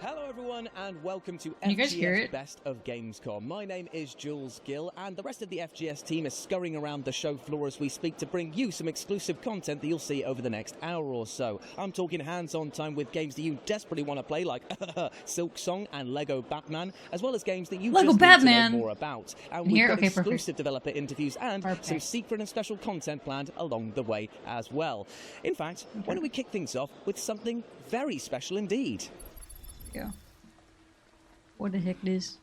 Hello everyone and welcome to Can you guys hear FGS it? Best of Gamescom. My name is Jules Gill and the rest of the FGS team is scurrying around the show floor as we speak to bring you some exclusive content that you'll see over the next hour or so. I'm talking hands-on time with games that you desperately want to play like Silk Song and Lego Batman, as well as games that you Lego just Batman. need to know more about. And Here? we've got Okay, exclusive perfect. developer interviews and Perfect. some secret and special content planned along the way as well. In fact, why don't we kick things off with something very special indeed. Yeah. What the heck is?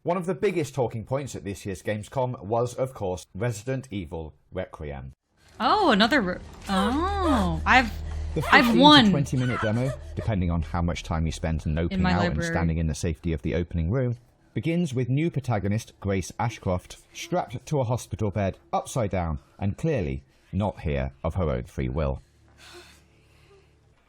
One of the biggest talking points at this year's Gamescom was, of course, Resident Evil Requiem. Oh, another. Oh, The 15 I've won. to 20-minute demo, depending on how much time you spend noping my out and library. standing in the safety of the opening room, begins with new protagonist Grace Ashcroft strapped to a hospital bed, upside down, and clearly not here of her own free will.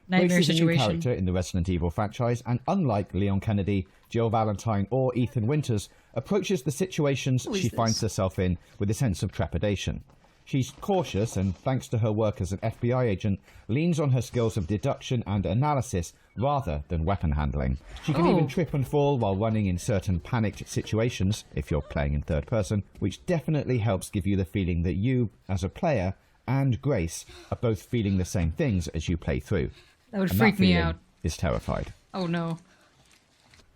Nightmare Grace is a new situation. character in the Resident Evil franchise, and unlike Leon Kennedy, Jill Valentine, or Ethan Winters, approaches the situations Who is she this? finds herself in with a sense of trepidation. She's cautious and, thanks to her work as an FBI agent, leans on her skills of deduction and analysis rather than weapon handling. She can even trip and fall while running in certain panicked situations, if you're playing in third person, which definitely helps give you the feeling that you, as a player, and Grace are both feeling the same things as you play through. That would And freak that me feeling out. is terrified. Oh no.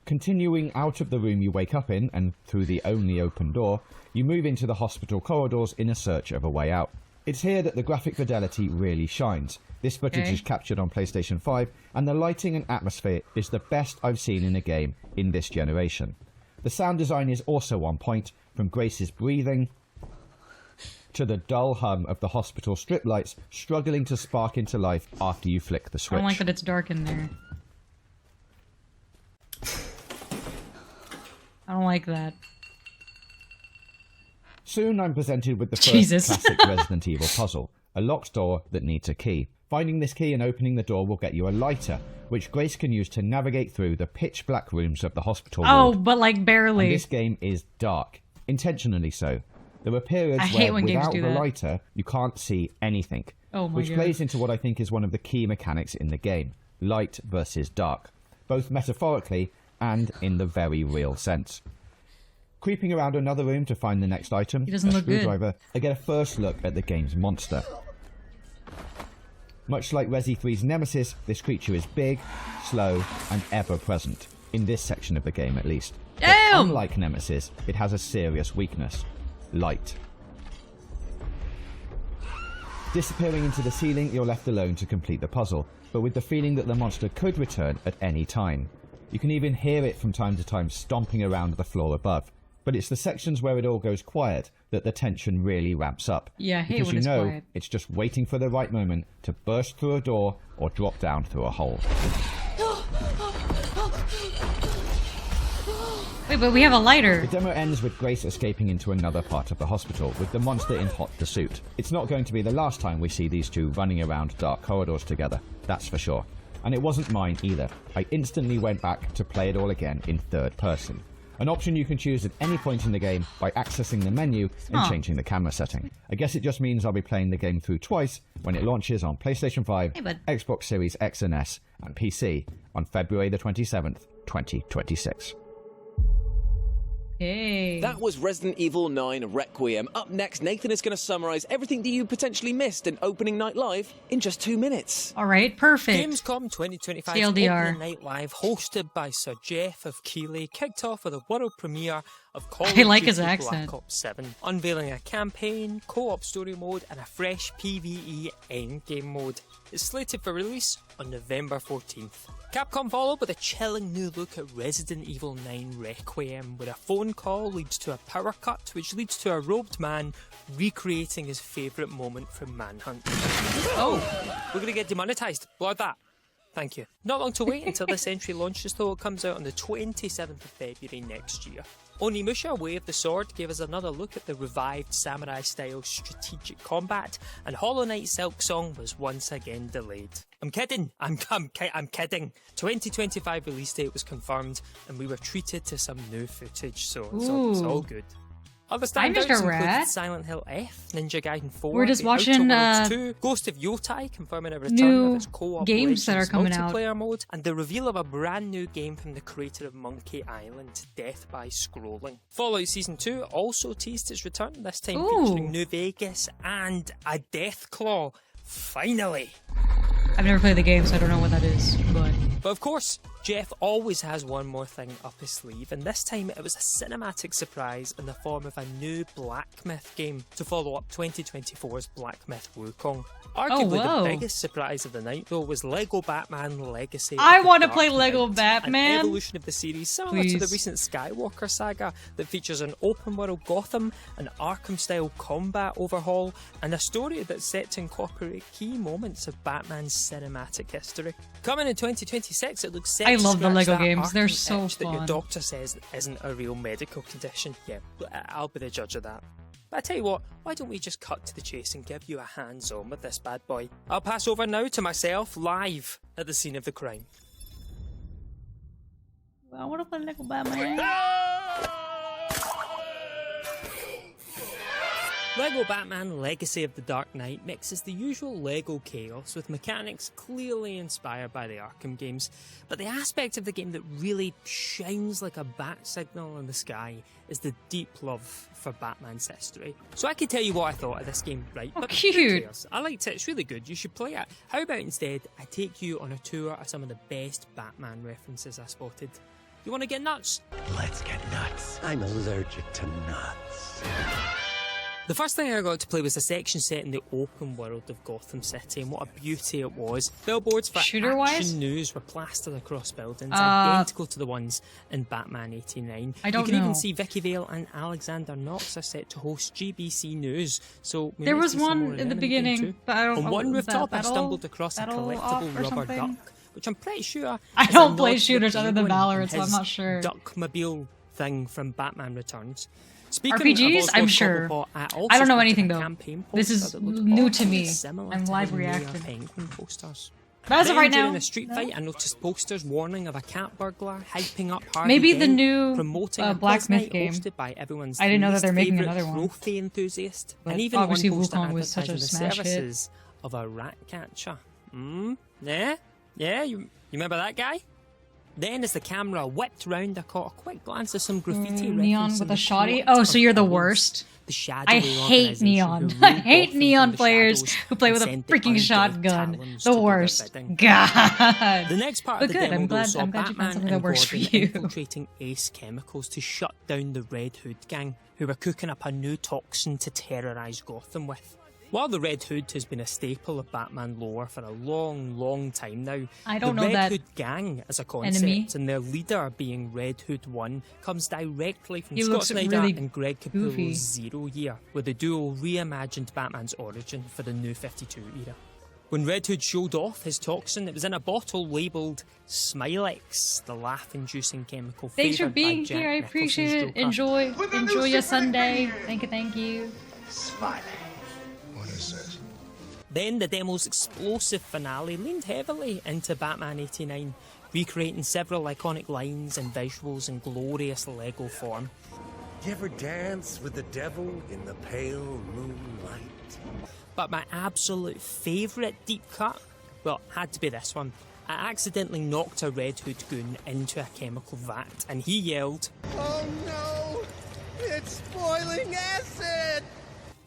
Continuing out of the room you wake up in and through the only open door, you move into the hospital corridors in a search of a way out. It's here that the graphic fidelity really shines. This footage Okay. is captured on PlayStation 5 and the lighting and atmosphere is the best I've seen in a game in this generation. The sound design is also on point, from Grace's breathing to the dull hum of the hospital strip lights struggling to spark into life after you flick the I switch. don't like that it's dark in there. I don't like that. Soon I'm presented with the first Jesus. classic Resident Evil puzzle, a locked door that needs a key. Finding this key and opening the door will get you a lighter, which Grace can use to navigate through the pitch black rooms of the hospital Oh, ward. but like And barely. this game is dark, intentionally so. There are periods I hate where when games without do the that. lighter, you can't see anything. Oh my which God. plays into what I think is one of the key mechanics in the game, light versus dark, both metaphorically and in the very real sense. Creeping around another room to find the next item, He doesn't a look good. screwdriver, I get a first look at the game's monster. Much like Resi 3's Nemesis, this creature is big, slow, and ever-present, in this section of the game at least. But Damn! unlike Nemesis, it has a serious weakness: light. Disappearing into the ceiling, you're left alone to complete the puzzle, but with the feeling that the monster could return at any time. You can even hear it from time to time stomping around the floor above. But it's the sections where it all goes quiet that the tension really ramps up. Yeah, I hate because when you it's know quiet. it's just waiting for the right moment to burst through a door or drop down through a hole. Wait, but we have a lighter. The demo ends with Grace escaping into another part of the hospital with the monster in hot pursuit. It's not going to be the last time we see these two running around dark corridors together, that's for sure. And it wasn't mine either. I instantly went back to play it all again in third person. An option you can choose at any point in the game by accessing the menu and Huh. changing the camera setting. I guess it just means I'll be playing the game through twice when it launches on PlayStation 5, Hey, bud. Xbox Series X and S, and PC on February the 27th, 2026. Hey. That was Resident Evil 9 Requiem. Up next, Nathan is going to summarize everything that you potentially missed in opening night live in just 2 minutes. All right, perfect. Gamescom 2025 TLDR. Opening Night Live, hosted by Sir Jeff of Keighley, kicked off with a world premiere of Call of I like Duty his accent. Black Ops 7, unveiling a campaign, co-op story mode, and a fresh PvE endgame mode. It's slated for release on November 14th. Capcom followed with a chilling new look at Resident Evil 9 Requiem, where a phone call leads to a power cut, which leads to a robed man recreating his favourite moment from Manhunt. Oh, we're gonna get demonetised. Blood that. Thank you. Not long to wait until this entry launches, though. It comes out on the 27th of February next year. Onimusha, Way of the Sword, gave us another look at the revived samurai-style strategic combat, and Hollow Knight Silk Song was once again delayed. I'm kidding. I'm kidding. 2025 release date was confirmed, and we were treated to some new footage, so it's all good. Other Hi, standouts Mr. included Rat. Silent Hill F, Ninja Gaiden 4, We're just The watching, Outer Worlds 2, Ghost of Yotai confirming a return new of its co-op games that are Legends coming out. multiplayer mode, and the reveal of a brand new game from the creator of Monkey Island, Death by Scrolling. Fallout Season 2 also teased its return, this time Ooh. featuring New Vegas and a Death Claw. Finally! I've never played the game, so I don't know what that is, but... But of course, Jeff always has one more thing up his sleeve, and this time it was a cinematic surprise in the form of a new Black Myth game to follow up 2024's Black Myth Wukong. Arguably whoa. the biggest surprise of the night, though, was LEGO Batman Legacy. I want to play Lego Batman. An evolution of the series similar to the Please. recent Skywalker saga that features an open-world Gotham, an Arkham-style combat overhaul, and a story that's set to incorporate key moments of Batman's cinematic history. Coming in 2026, it looks set I to love the scratch Lego that games. They're Arkham so itch that your fun. doctor says isn't a real medical condition. Yeah, I'll be the judge of that. But I tell you what, why don't we just cut to the chase and give you a hands-on with this bad boy? I'll pass over now to myself, live at the scene of the crime. I want to play Lego Batman. LEGO Batman Legacy of the Dark Knight mixes the usual LEGO chaos with mechanics clearly inspired by the Arkham games, but the aspect of the game that really shines like a bat signal in the sky is the deep love for Batman's history. So I can tell you what I thought of this game, right? Oh, but cute. who cares? I liked it, it's really good, you should play it. How about instead I take you on a tour of some of the best Batman references I spotted? You want to get nuts? Let's get nuts. I'm allergic to nuts. The first thing I got to play was a section set in the open world of Gotham City, and what a beauty it was. Billboards for Shooter-wise? action news were plastered across buildings, identical to the ones in Batman 89. I don't You can know. even see Vicky Vale and Alexander Knox are set to host GBC News, so we There might was see some more one of in the them in game beginning, too. but I don't On know. one Was that rooftop, I Battle- stumbled across a Battle collectible Off or rubber something? duck, which I'm pretty sure I is a don't nod play to the shooters other than penguin Valorant, and so I'm his not sure. Duckmobile thing from Batman Returns. Speaking RPGs? of I'm Oswald sure. Cobblepot, also I don't know spotted anything, a though. campaign This is poster that looked new to awfully me. similar I'm to live the newer reacting. Penguin posters. But as of Then, right during now, a street no. fight, I noticed posters warning of a cat burglar, hyping up Harvey Maybe the Dent, new, promoting a Black quiz Myth night game. hosted by everyone's I didn't know that they're making least another one. favourite trophy enthusiast, But and even obviously one poster Wukong was such a advertising the smash hit. services of a rat catcher. Yeah, you remember that guy? Then, as the camera whipped round, I caught a quick glance of some graffiti Neon referencing with the a shoddy? plot Oh, so of you're the Bubbles, worst. the I shadowy hate organisation Neon. who I ruled hate Gotham Neon from the players shadows who play with a and sent the freaking undead shotgun. talons The to do their worst. bidding. God. The next part But of the good, demo I'm though, glad saw you found Batman something that and works for Gordon you. infiltrating Ace Chemicals to shut down the Red Hood gang, who were cooking up a new toxin to terrorise Gotham with. While the Red Hood has been a staple of Batman lore for a long time now, I don't the know Red that Hood gang as a concept, enemy. and their leader being Red Hood 1, comes directly from He Scott looks Snyder really and Greg goofy. Capullo's Zero Year, where the duo reimagined Batman's origin for the New 52 era. When Red Hood showed off his toxin, it was in a bottle labelled Smilex, the laugh-inducing chemical. Thanks for favoured by being Jack here. I Nicholson's appreciate it. Joker. Enjoy your Sunday. Thank you. Smiley. What is this? Then the demo's explosive finale leaned heavily into Batman 89, recreating several iconic lines and visuals in glorious Lego form. You ever dance with the devil in the pale moonlight? But my absolute favourite deep cut, well, had to be this one. I accidentally knocked a Red Hood goon into a chemical vat, and he yelled, Oh no! It's boiling acid!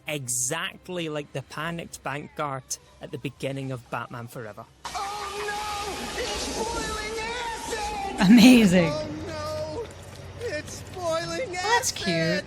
exactly like the panicked bank guard at the beginning of Batman Forever. Oh no! It's boiling acid! Amazing. Oh no! It's boiling acid! That's cute.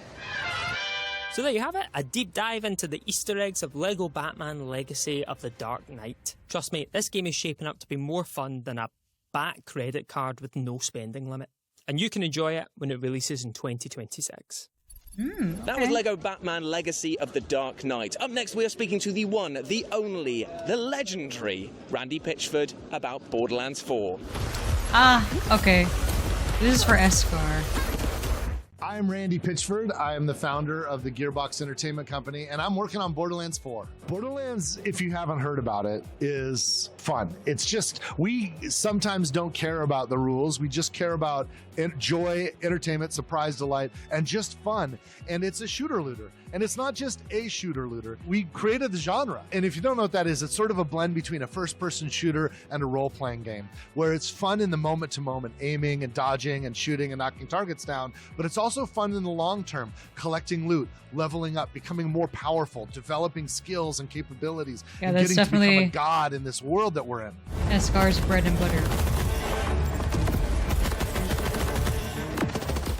So there you have it, a deep dive into the Easter eggs of LEGO Batman Legacy of the Dark Knight. Trust me, this game is shaping up to be more fun than a Bat credit card with no spending limit. And you can enjoy it when it releases in 2026. That was LEGO Batman Legacy of the Dark Knight. Up next, we are speaking to the one, the only, the legendary Randy Pitchford about Borderlands 4. Ah, okay. This is for Escar. I'm Randy Pitchford. I am the founder of the Gearbox Entertainment Company, and I'm working on Borderlands 4. Borderlands, if you haven't heard about it, is fun. It's just, we sometimes don't care about the rules. We just care about joy, entertainment, surprise, delight, and just fun. And it's a shooter looter. And it's not just a shooter looter. We created the genre. And if you don't know what that is, it's sort of a blend between a first-person shooter and a role-playing game, where it's fun in the moment-to-moment, aiming and dodging and shooting and knocking targets down, but it's also fun in the long term, collecting loot, leveling up, becoming more powerful, developing skills and capabilities, Yeah, and that's getting to become a definitely god in this world that we're in. Escar's bread and butter.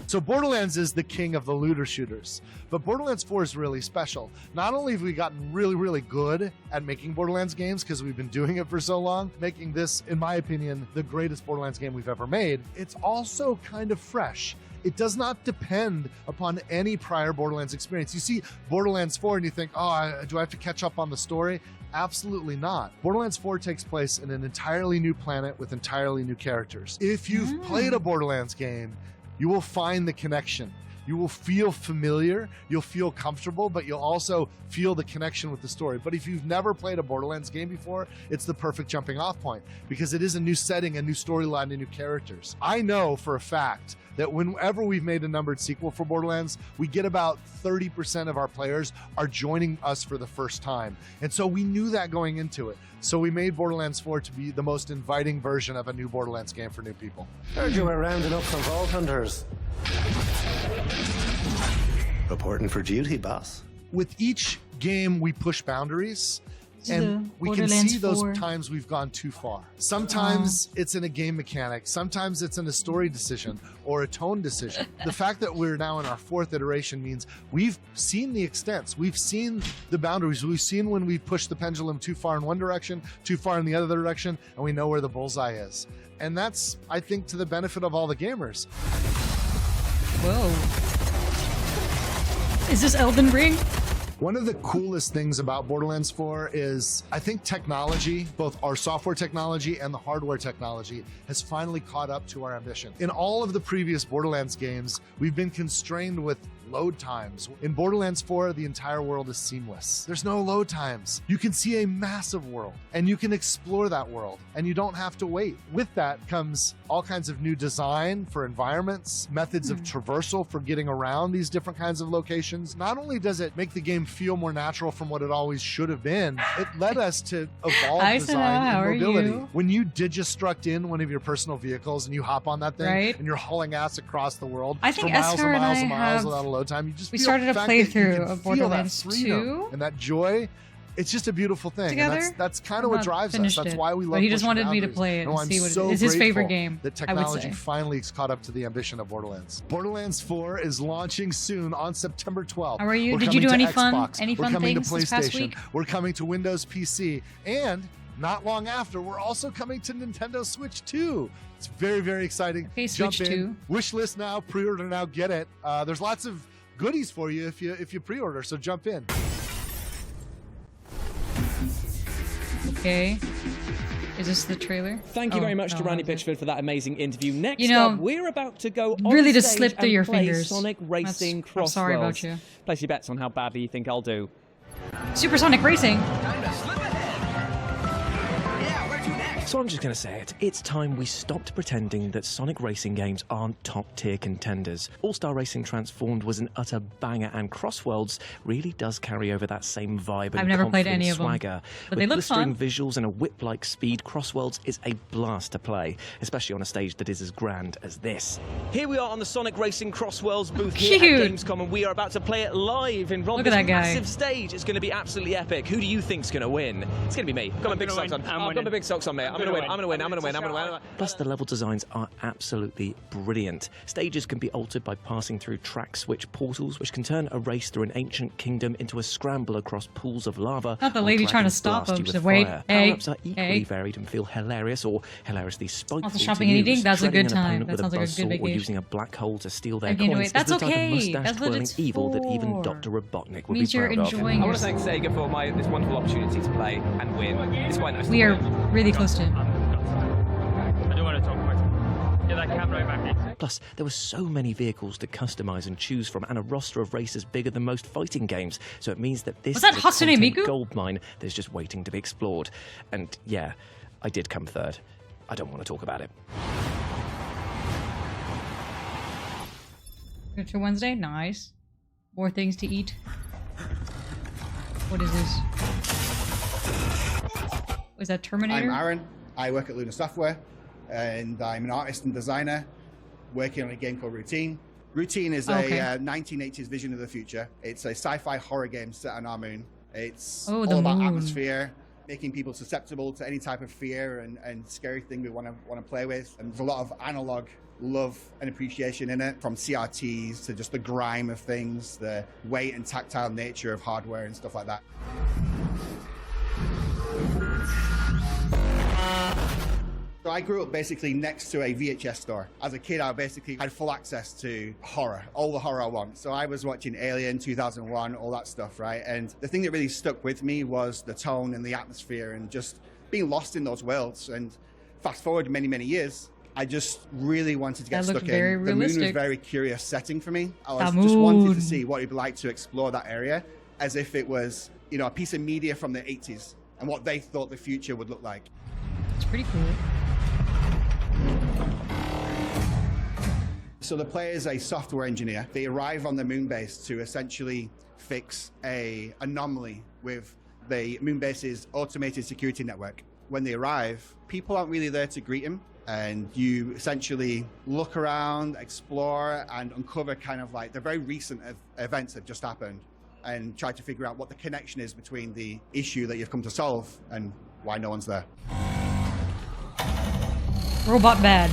So Borderlands is the king of the looter shooters, but Borderlands 4 is really special. Not only have we gotten really, really good at making Borderlands games because we've been doing it for so long, making this, in my opinion, the greatest Borderlands game we've ever made, it's also kind of fresh. It does not depend upon any prior Borderlands experience. You see Borderlands 4 and you think, oh, do I have to catch up on the story? Absolutely not. Borderlands 4 takes place in an entirely new planet with entirely new characters. If you've played a Borderlands game, you will find the connection. You will feel familiar, you'll feel comfortable, but you'll also feel the connection with the story. But if you've never played a Borderlands game before, it's the perfect jumping off point because it is a new setting, a new storyline, and new characters. I know for a fact that whenever we've made a numbered sequel for Borderlands, we get about 30% of our players are joining us for the first time. And so we knew that going into it. So we made Borderlands 4 to be the most inviting version of a new Borderlands game for new people. Heard you were rounding up some vault hunters. Reporting for duty, boss. With each game, we push boundaries. And we can Borderlands see those 4. times we've gone too far. Sometimes it's in a game mechanic. Sometimes it's in a story decision or a tone decision. The fact that we're now in our 4th iteration means we've seen the extents. We've seen the boundaries. We've seen when we push the pendulum too far in one direction, too far in the other direction, and we know where the bullseye is. And that's, I think, to the benefit of all the gamers. Whoa. Is this Elden Ring? One of the coolest things about Borderlands 4 is, I think technology, both our software technology and the hardware technology, has finally caught up to our ambition. In all of the previous Borderlands games, we've been constrained with load times. In Borderlands 4, the entire world is seamless. There's no load times. You can see a massive world, and you can explore that world, and you don't have to wait. With that comes all kinds of new design for environments, methods of traversal for getting around these different kinds of locations. Not only does it make the game feel more natural from what it always should have been, it led us to evolve design and mobility. When you digistruct in one of your personal vehicles and you hop on that thing and you're hauling ass across the world for miles and miles and miles without a load time, you just we feel started a the fact that you playthrough can of feel Borderlands that freedom 2 and that joy. It's just a beautiful thing. Together? And that's kind of what drives us. That's why we love But he just pushing wanted me to boundaries. play it and I'm see what so it is. His favorite grateful game, that I would technology say. finally has caught up to the ambition of Borderlands. Borderlands 4 is launching soon on September 12th. How are you? We're Did you do coming any to fun Xbox. We're coming things to this past PlayStation. week? We're coming to Windows PC. And not long after, we're also coming to Nintendo Switch 2. It's very, very exciting. Okay, Jump Switch in. 2. Wish list now, pre-order now, get it. There's lots of goodies for you if you pre-order, so jump in. Okay. Is this the trailer? Thank you Oh, very much to no, Randy that's it. Pitchford for that amazing interview. Next You know, up, we're about to go on really just stage slip through and your play fingers. Sonic Racing I'm Crossworlds. sorry about you. Place your bets on how badly you think I'll do. Supersonic Racing. So I'm just going to say it. It's time we stopped pretending that Sonic racing games aren't top-tier contenders. All-Star Racing Transformed was an utter banger, and Crossworlds really does carry over that same vibe and I've never played confident any of them, swagger. but With they look blistering fun. visuals and a whip-like speed, Crossworlds is a blast to play, especially on a stage that is as grand as this. Here we are on the Sonic Racing Crossworlds booth here Cute. at Gamescom, and we are about to play it live in Look at this that guy. massive stage. It's going to be absolutely epic. Who do you think's going to win? It's going to be me. Got my big socks on. I've got my big socks on, mate. I'm going to win. I'm going to win. I'm going to win. I'm going to win. Plus, the level designs are absolutely brilliant. Stages can be altered by passing through track switch portals, which can turn a race through an ancient kingdom into a scramble across pools of lava. Not the or lady trying to dragons stop blast him. you She with said, wait, fire. hey, Power-ups are equally hey. varied and feel hilarious or hilariously spiteful. Also to shopping and use. eating? That's a Shredding good an time. opponent That with sounds like a buzzsaw good or vacation. using a black hole to steal their I gained coins weight. That's is the type okay. of mustache That's what twirling it's evil that even for. Dr. Robotnik would Means be you're proud of. enjoying I want to yourself. thank Sega for this wonderful opportunity to play and win. It's quite nice. We to are win. really close to him. I don't want to talk about it. Yeah, that Plus, there were so many vehicles to customize and choose from, and a roster of races bigger than most fighting games. So it means that this Was that is a Hatsune content Miku? goldmine that's just waiting to be explored. And yeah, I did come third. I don't want to talk about it. Future Wednesday, nice. More things to eat. What is this? Was that Terminator? I'm Aaron. I work at Luna Software, and I'm an artist and designer working on a game called Routine. Routine is a 1980s vision of the future. It's a sci-fi horror game set on our moon. It's all about atmosphere, making people susceptible to any type of fear and scary thing we want to play with. And there's a lot of analog love and appreciation in it, from CRTs to just the grime of things, the weight and tactile nature of hardware and stuff like that. So I grew up basically next to a VHS store. As a kid, I basically had full access to horror, all the horror I want. So I was watching Alien, 2001, all that stuff, right? And the thing that really stuck with me was the tone and the atmosphere and just being lost in those worlds. And fast forward many, many years, I just really wanted to get stuck in. Very the moon was a very curious setting for me. I just wanted to see what it'd be like to explore that area as if it was, you know, a piece of media from the 80s and what they thought the future would look like. It's pretty cool. So the player is a software engineer. They arrive on the moon base to essentially fix an anomaly with the moon base's automated security network. When they arrive, people aren't really there to greet them, and you essentially look around, explore, and uncover kind of like the very recent events that have just happened, and try to figure out what the connection is between the issue that you've come to solve and why no one's there. Robot bad.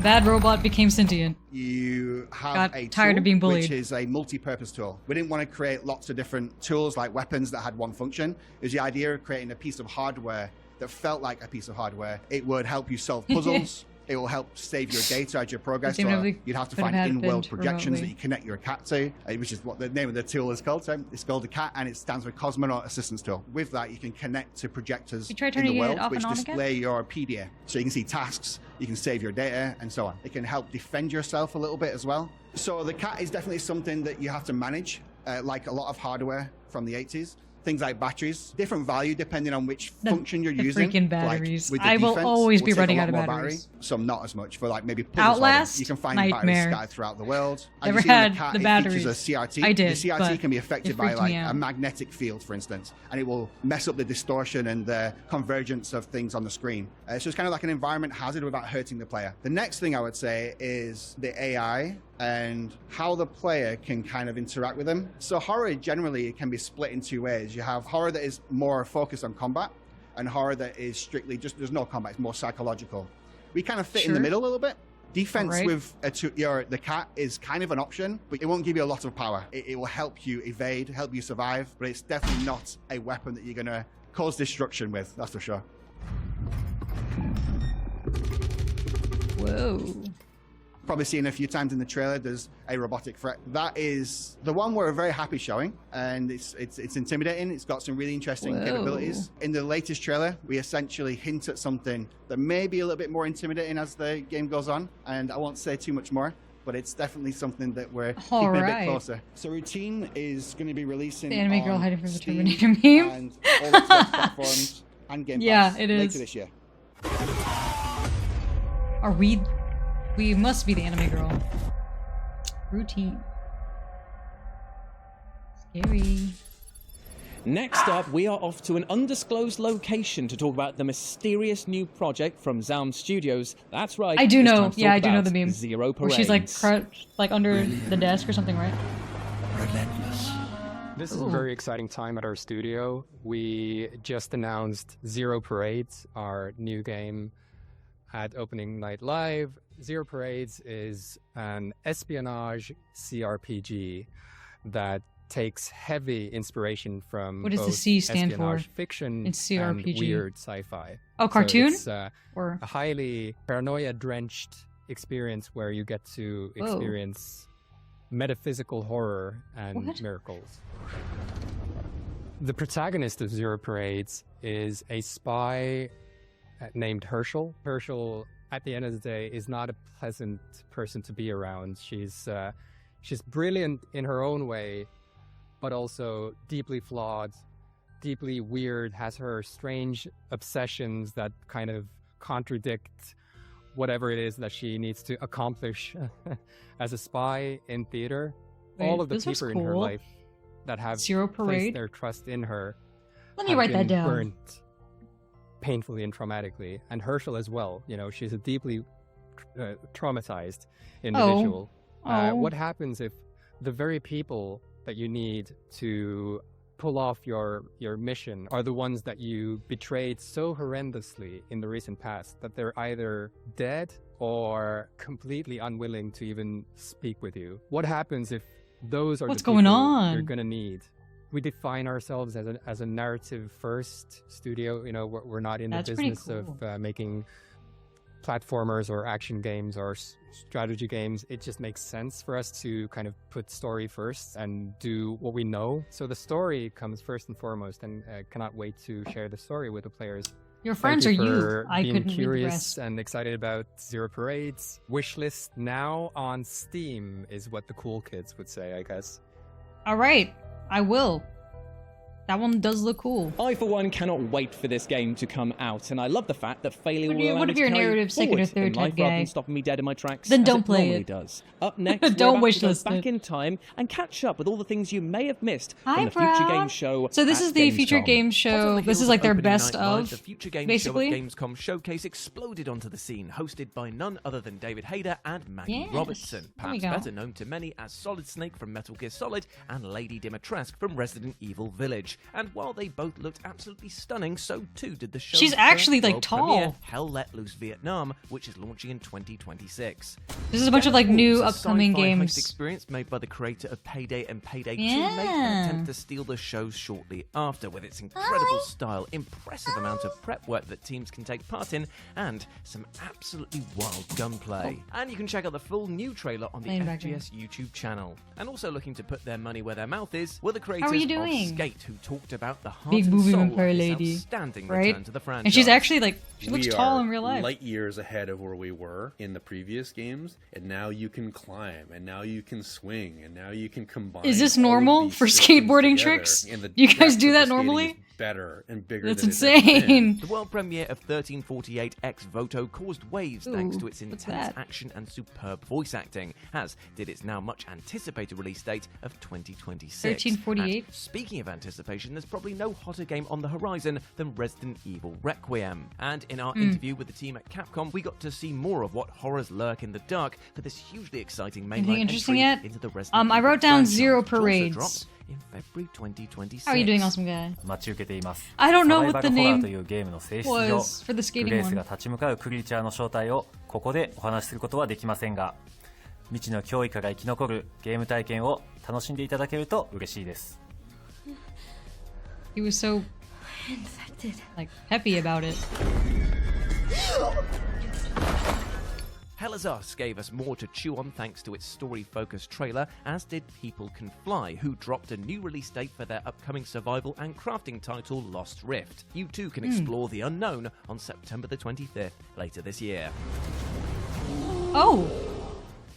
Bad robot became sentient. You have Got a tired tool, of being bullied. which is a multi-purpose tool. We didn't want to create lots of different tools like weapons that had one function. It was the idea of creating a piece of hardware that felt like a piece of hardware. It would help you solve puzzles. It will help save your data as you progress. So you'd have to find in-world projections that you connect your cat to, which is what the name of the tool is called. So it's called a CAT, and it stands for Cosmonaut Assistance Tool. With that, you can connect to projectors in the world, which display your PDA. So you can see tasks, you can save your data, and so on. It can help defend yourself a little bit as well. So the CAT is definitely something that you have to manage, like a lot of hardware from the 80s. Things like batteries, different value depending on which function you're using. Freaking batteries. Like I will always be running out of batteries. Battery, some not as much for like maybe Outlast, you can find nightmare. batteries scattered throughout the world. Never had the batteries. It features a CRT. I did, the CRT can be affected by like a magnetic field, for instance, and it will mess up the distortion and the convergence of things on the screen. So it's kind of like an environment hazard without hurting the player. The next thing I would say is the AI and how the player can kind of interact with them. So horror generally can be split in two ways. You have horror that is more focused on combat, and horror that is strictly just, there's no combat, it's more psychological. We kind of fit in the middle a little bit. Defense with the cat is kind of an option, but it won't give you a lot of power. It will help you evade, help you survive, but it's definitely not a weapon that you're going to cause destruction with, that's for sure. Whoa. Probably seen a few times in the trailer, there's a robotic threat. That is the one we're very happy showing, and it's intimidating. It's got some really interesting capabilities. In the latest trailer, we essentially hint at something that may be a little bit more intimidating as the game goes on, and I won't say too much more, but it's definitely something that we're keeping a bit closer. So Routine is going to be releasing the anime girl on hiding from the Steam Terminator meme. and all the platforms and Game Pass later this year. Are we? We must be the anime girl. Routine. Scary. Next up, we are off to an undisclosed location to talk about the mysterious new project from Zaum Studios. That's right. I do know. Yeah, I do know the meme. Zero Parades. Where she's like crouched, like under the desk or something, right? Relentless. This is a very exciting time at our studio. We just announced Zero Parades, our new game at Opening Night Live. Zero Parades is an espionage CRPG that takes heavy inspiration from what does both the C stand espionage for? fiction It's CRPG. and weird sci-fi. Oh, cartoon? So it's or a highly paranoia-drenched experience where you get to experience metaphysical horror and miracles. The protagonist of Zero Parades is a spy named Herschel. Herschel at the end of the day, is not a pleasant person to be around. She's brilliant in her own way, but also deeply flawed, deeply weird, has her strange obsessions that kind of contradict whatever it is that she needs to accomplish as a spy in theater. Wait, all of the this was people in her cool. life that have Zero placed Parade? their trust in her Let me have write that been down. burnt painfully and traumatically. And Herschel as well. You know, she's a deeply traumatized individual. Oh. What happens if the very people that you need to pull off your mission are the ones that you betrayed so horrendously in the recent past that they're either dead or completely unwilling to even speak with you? What happens if those are What's the going people on? you're gonna need? We define ourselves as a narrative first studio. You know, we're not in That's the pretty business cool. of making platformers or action games or strategy games. It just makes sense for us to kind of put story first and do what we know. So the story comes first and foremost, and cannot wait to share the story with the players. Your friends Thank are you. for I being couldn't read the curious rest. and excited about Zero Parades. Wishlist now on Steam is what the cool kids would say, I guess. All right, I will. That one does look cool. I, for one, cannot wait for this game to come out, and I love the fact that failure What will allow if me to you're a carry narrative second or forward third in type life rather guy? than stopping me dead in my tracks. Then as don't it play normally it. does. Up next, Don't we're about to go wishlist back it. in time and catch up with all the things you may have missed Hi, from the Future Proud. Game Show. So this at is the Future Gamescom. Game Hot on Show. the This is heels like their opening best night live, of, the Future Game basically. Show at Gamescom Showcase exploded onto the scene, hosted by none other than David Hayter and Maggie Yes. Robertson, There we perhaps go. better known to many as Solid Snake from Metal Gear Solid and Lady Dimitrescu from Resident Evil Village. And while they both looked absolutely stunning, so too did the show's She's actually, first like, world tall. premiere, Hell Let Loose Vietnam, which is launching in 2026. This is a bunch of like new Wolves, a upcoming sci-fi heist games. experience made by the creator of Payday and Payday 2 made Yeah. an attempt to steal the show shortly after, with its incredible style, impressive amount of prep work that teams can take part in, and some absolutely wild gunplay. And you can check out the full new trailer on the Playing background. FGS YouTube channel. And also looking to put their money where their mouth is were the creators How are you of doing? Skate, who talked about the heart Big and movie soul vampire of this lady, outstanding right? return to the franchise. And she's actually like she looks We tall are in real life. light years ahead of where we were in the previous games, and now you can climb, and now you can swing, and now you can combine. Is this all of normal these for systems skateboarding together, tricks? and the You guys depth do of that the skating normally? is better and bigger. That's than it's ever been. insane. The world premiere of 1348 X Voto caused waves thanks Ooh, to its what's intense that? action and superb voice acting, as did its now much anticipated release date of 2026. 1348? And speaking of anticipation, there's probably no hotter game on the horizon than Resident Evil Requiem. And in our interview with the team at Capcom, we got to see more of what horrors lurk in the dark for this hugely exciting mainline Anything interesting entry yet? into the Resident I Evil wrote down franchise, Zero which also Parades. drops in February 2026. How are you doing, awesome guy? 待ち受けています。 I don't know サバイ what バ the ルホラー name というゲームの性質上、 was for the グ skating レース one. が立ち向かうクリーチャーの正体をここでお話しすることはできませんが、未知の脅威から生き残るゲーム体験を楽しんでいただけると嬉しいです。 He was so like peppy about it. Hell As Us gave us more to chew on thanks to its story-focused trailer, as did People Can Fly, who dropped a new release date for their upcoming survival and crafting title Lost Rift. You too can explore the unknown on September the 25th, later this year. Oh,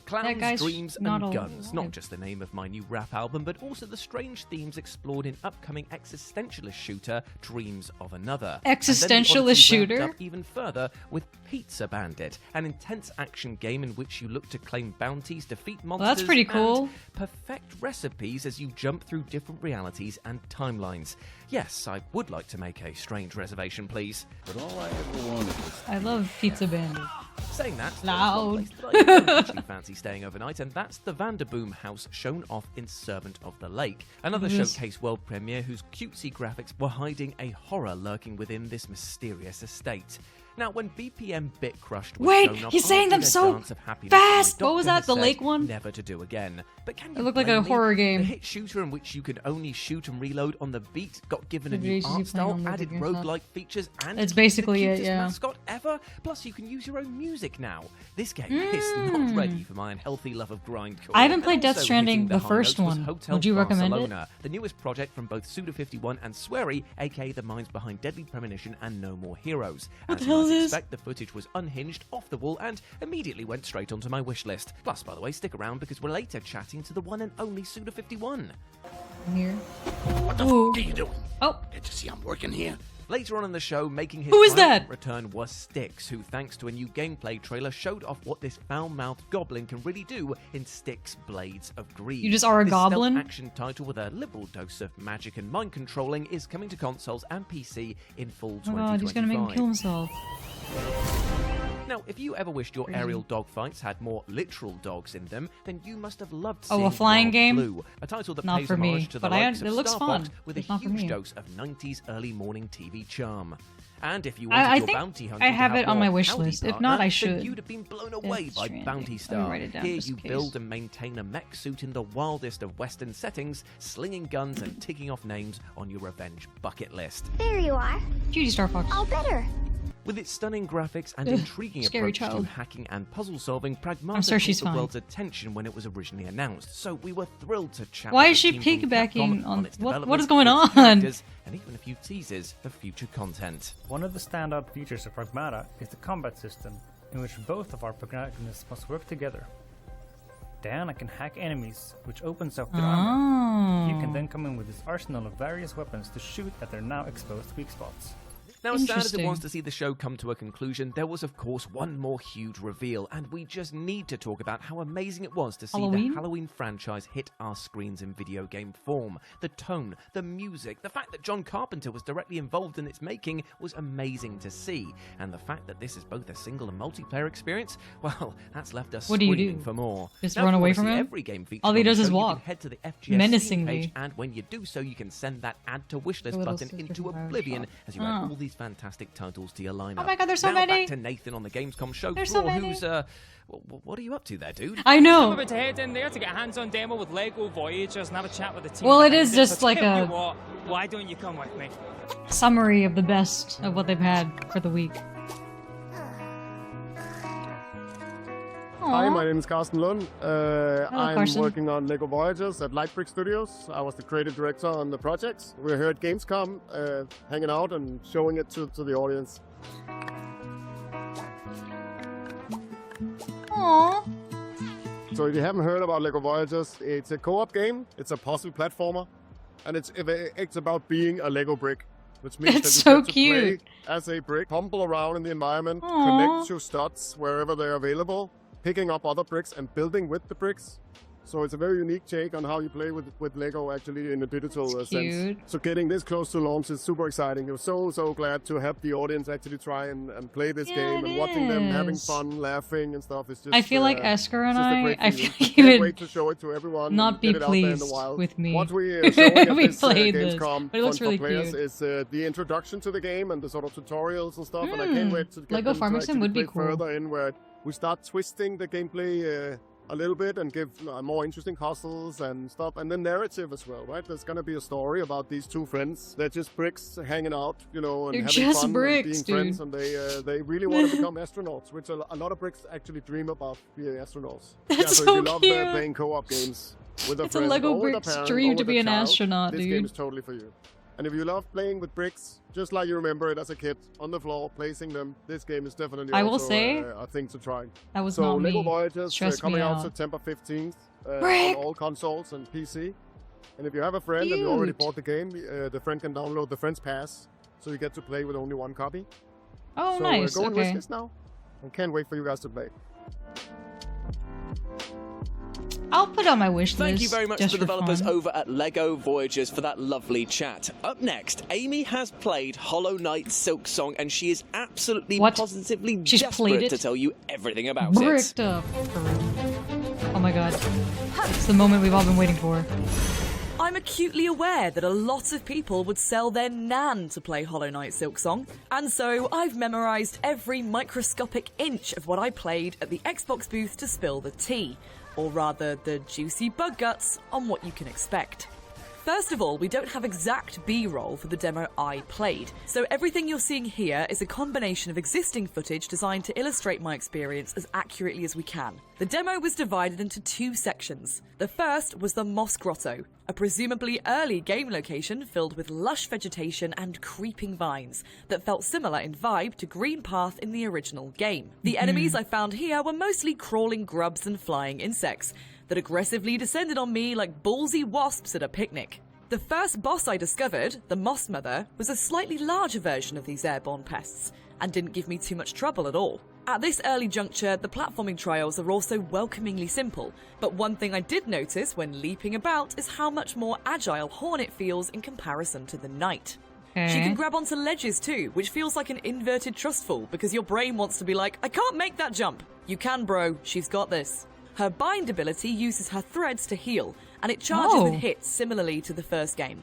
Clowns, guy's Dreams not and Guns, alive. not just the name of my new rap album, but also the strange themes explored in upcoming existentialist shooter Dreams of Another. Existentialist And then the odyssey shooter? ramped up even further with Pizza Bandit, an intense action game in which you look to claim bounties, defeat monsters, that's pretty cool. and perfect recipes as you jump through different realities and timelines. Yes, I would like to make a strange reservation, please. But all I ever wanted was I love Pizza Bandit. Saying that, there's Loud. one place that I don't actually fancy staying overnight, and that's the Vanderboom house shown off in Servant of the Lake. Another Yes. showcase world premiere whose cutesy graphics were hiding a horror lurking within this mysterious estate. Now, when BPM Bit Crushed was Wait, shown off, he's I saying did them a so dance of happiness fast! that my What was doctor that, the has lake said one? Never to do again. But can It you looked like a blame me? horror game. The hit shooter in which you could only shoot and reload on the beat got given a The new videos you art play style, on the added video stuff. roguelike features, and That's basically the it, cutest yeah. mascot ever. Plus, you can use your own music now. This game is not ready for my unhealthy love of grindcore. I haven't And played Death also Stranding, hitting the high first notes was one. Hotel Would you recommend it? Barcelona, the newest project from both Suda51 and Swery, aka the minds behind Deadly Premonition and No More Heroes. What As the hell an is this? expect, the footage was unhinged, off the wall, and immediately went straight onto my wish list. Plus, by the way, stick around because we're later chatting to the one and only Suda51. Here. What the Ooh. f*** are you doing? Oh. Can't you see I'm working here? Later on in the show, making his Who is triumphant that? return was Styx, who, thanks to a new gameplay trailer, showed off what this foul-mouthed goblin can really do in Styx Blades of Greed. You just are a this goblin? Stealth action title with a liberal dose of magic and mind controlling is coming to consoles and PC in fall Oh my god, he's gonna make him 2025. kill himself. Now, if you ever wished your Crazy. aerial dogfights had more literal dogs in them, then you must have loved Oh, seeing a flying Wild game? Blue, a title that Not pays for me, homage to the but I- likes it of looks Star fun. Fox with It's a not for huge me. dose of 90s early morning TV charm. And if you wanted I your think bounty hunting I to have it on more my wish Howdy list. If partner, not, I then should. you'd have been blown away Death by Stranding. Bounty Let me Star. write it down Here just you in case. build and maintain a mech suit in the wildest of Western settings, slinging guns and ticking off names on your revenge bucket list. There you are. Cutie Star Fox. All better. With its stunning graphics and Ugh, intriguing scary approach child. to hacking and puzzle solving, Pragmata I'm sure caught she's the fine. world's attention when it was originally announced. So we were thrilled to chat Why with is the she team from piggybacking Capcom on- its what development, is going its on? characters, and even a few teasers of future content. One of the standout features of Pragmata is the combat system, in which both of our protagonists must work together. Diana can hack enemies, which opens up their armor. You can then come in with his arsenal of various weapons to shoot at their now exposed weak spots. Now, as sad as it Interesting. was to see the show come to a conclusion, there was, of course, one more huge reveal, and we just need to talk about how amazing it was to see Halloween? the Halloween franchise hit our screens in video game form. The tone, the music, the fact that John Carpenter was directly involved in its making was amazing to see, and the fact that this is both a single and multiplayer experience, well, that's left us What do you screaming do? for more. Just Now, if run you away wanna from see him? every game featured All he on the does is show, you can walk. head to the FGS Steam Menacingly. page, and when you do so, you can send that add to wishlist The little button sister into from Bioshock. oblivion as you add Oh. all these fantastic titles to your lineup. Oh my god, there's so now many. back to Nathan on the Gamescom show There's floor, so many. who's what are you up to there, dude? I I'm know. about to head in there to get a hands-on demo with Lego Voyagers and have a chat with the team. Well, it behind is just so like tell you a- what, why don't you come with me? Summary of the best of what they've had for the week. Hi, Aw. my name is Carsten Lund. I'm Carsten. working on Lego Voyagers at Lightbrick Studios. I was the creative director on the project. We're here at Gamescom, hanging out and showing it to the audience. Aww. So if you haven't heard about Lego Voyagers, it's a co-op game. It's a puzzle platformer, and it's about being a Lego brick, which means It's that you so get to cute. play as a brick, tumble around in the environment, Aw. connect to studs wherever they're available, picking up other bricks and building with the bricks. So it's a very unique take on how you play with Lego actually in a digital sense. cute. So getting this close to launch is super exciting. I'm so glad to have the audience actually try and play this Yeah, game, it and watching them having is. fun, laughing and stuff. It's just, I feel like Esker and it's just a I great feel feeling. like Can't you would wait to show it to everyone. not and be get it out there in the pleased wild. with me What we are showing at we this played this, Gamescom but it looks for really players cute. is the introduction to the game and the sort of tutorials and stuff. And I can't wait to get Lego them to Farming Sim actually would be play cool. further in where we start twisting the gameplay a little bit and give more interesting puzzles and stuff, and the narrative as well, right? There's gonna be a story about these two friends. They're just bricks hanging out, you know, and They're having just fun bricks, and being friends, dude. and they really want to become astronauts, which a lot of bricks actually dream about being astronauts. That's so so if you love cute. Playing co-op games with a It's a friend Lego or with a brick's parent dream or to with be a an child, astronaut, this dude. game is totally for you. And if you love playing with bricks, just like you remember it as a kid, on the floor, placing them, this game is definitely I will also say, a thing to try. that was so not Lego me. Voyagers Stressed coming me out out. September 15th on Brick! all consoles and PC. And if you have a friend and you already Cute. bought the game, the friend can download the Friends Pass, so you get to play with only one copy. Oh, so nice. go and Okay. wishlist now. I can't wait for you guys to play. I'll put on my wish list. Thank you very much just to the for developers fun. over at LEGO Voyagers for that lovely chat. Up next, Amy has played Hollow Knight Silksong, and she is absolutely positively She's desperate played it? to tell you everything about it. Bricked up. Oh my god. It's the moment we've all been waiting for. I'm acutely aware that a lot of people would sell their nan to play Hollow Knight Silksong, and so I've memorised every microscopic inch of what I played at the Xbox booth to spill the tea, or rather the juicy bug guts on what you can expect. First of all, we don't have exact B-roll for the demo I played, so everything you're seeing here is a combination of existing footage designed to illustrate my experience as accurately as we can. The demo was divided into 2 sections. The first was the Moss Grotto, a presumably early game location filled with lush vegetation and creeping vines that felt similar in vibe to Green Path in the original game. The enemies I found here were mostly crawling grubs and flying insects that aggressively descended on me like ballsy wasps at a picnic. The first boss I discovered, the Moss Mother, was a slightly larger version of these airborne pests, and didn't give me too much trouble at all. At this early juncture, the platforming trials are also welcomingly simple, but one thing I did notice when leaping about is how much more agile Hornet feels in comparison to the Knight. She can grab onto ledges too, which feels like an inverted trustful because your brain wants to be like, I can't make that jump. You can, bro, she's got this. Her bind ability uses her threads to heal, and it charges with hits similarly to the first game.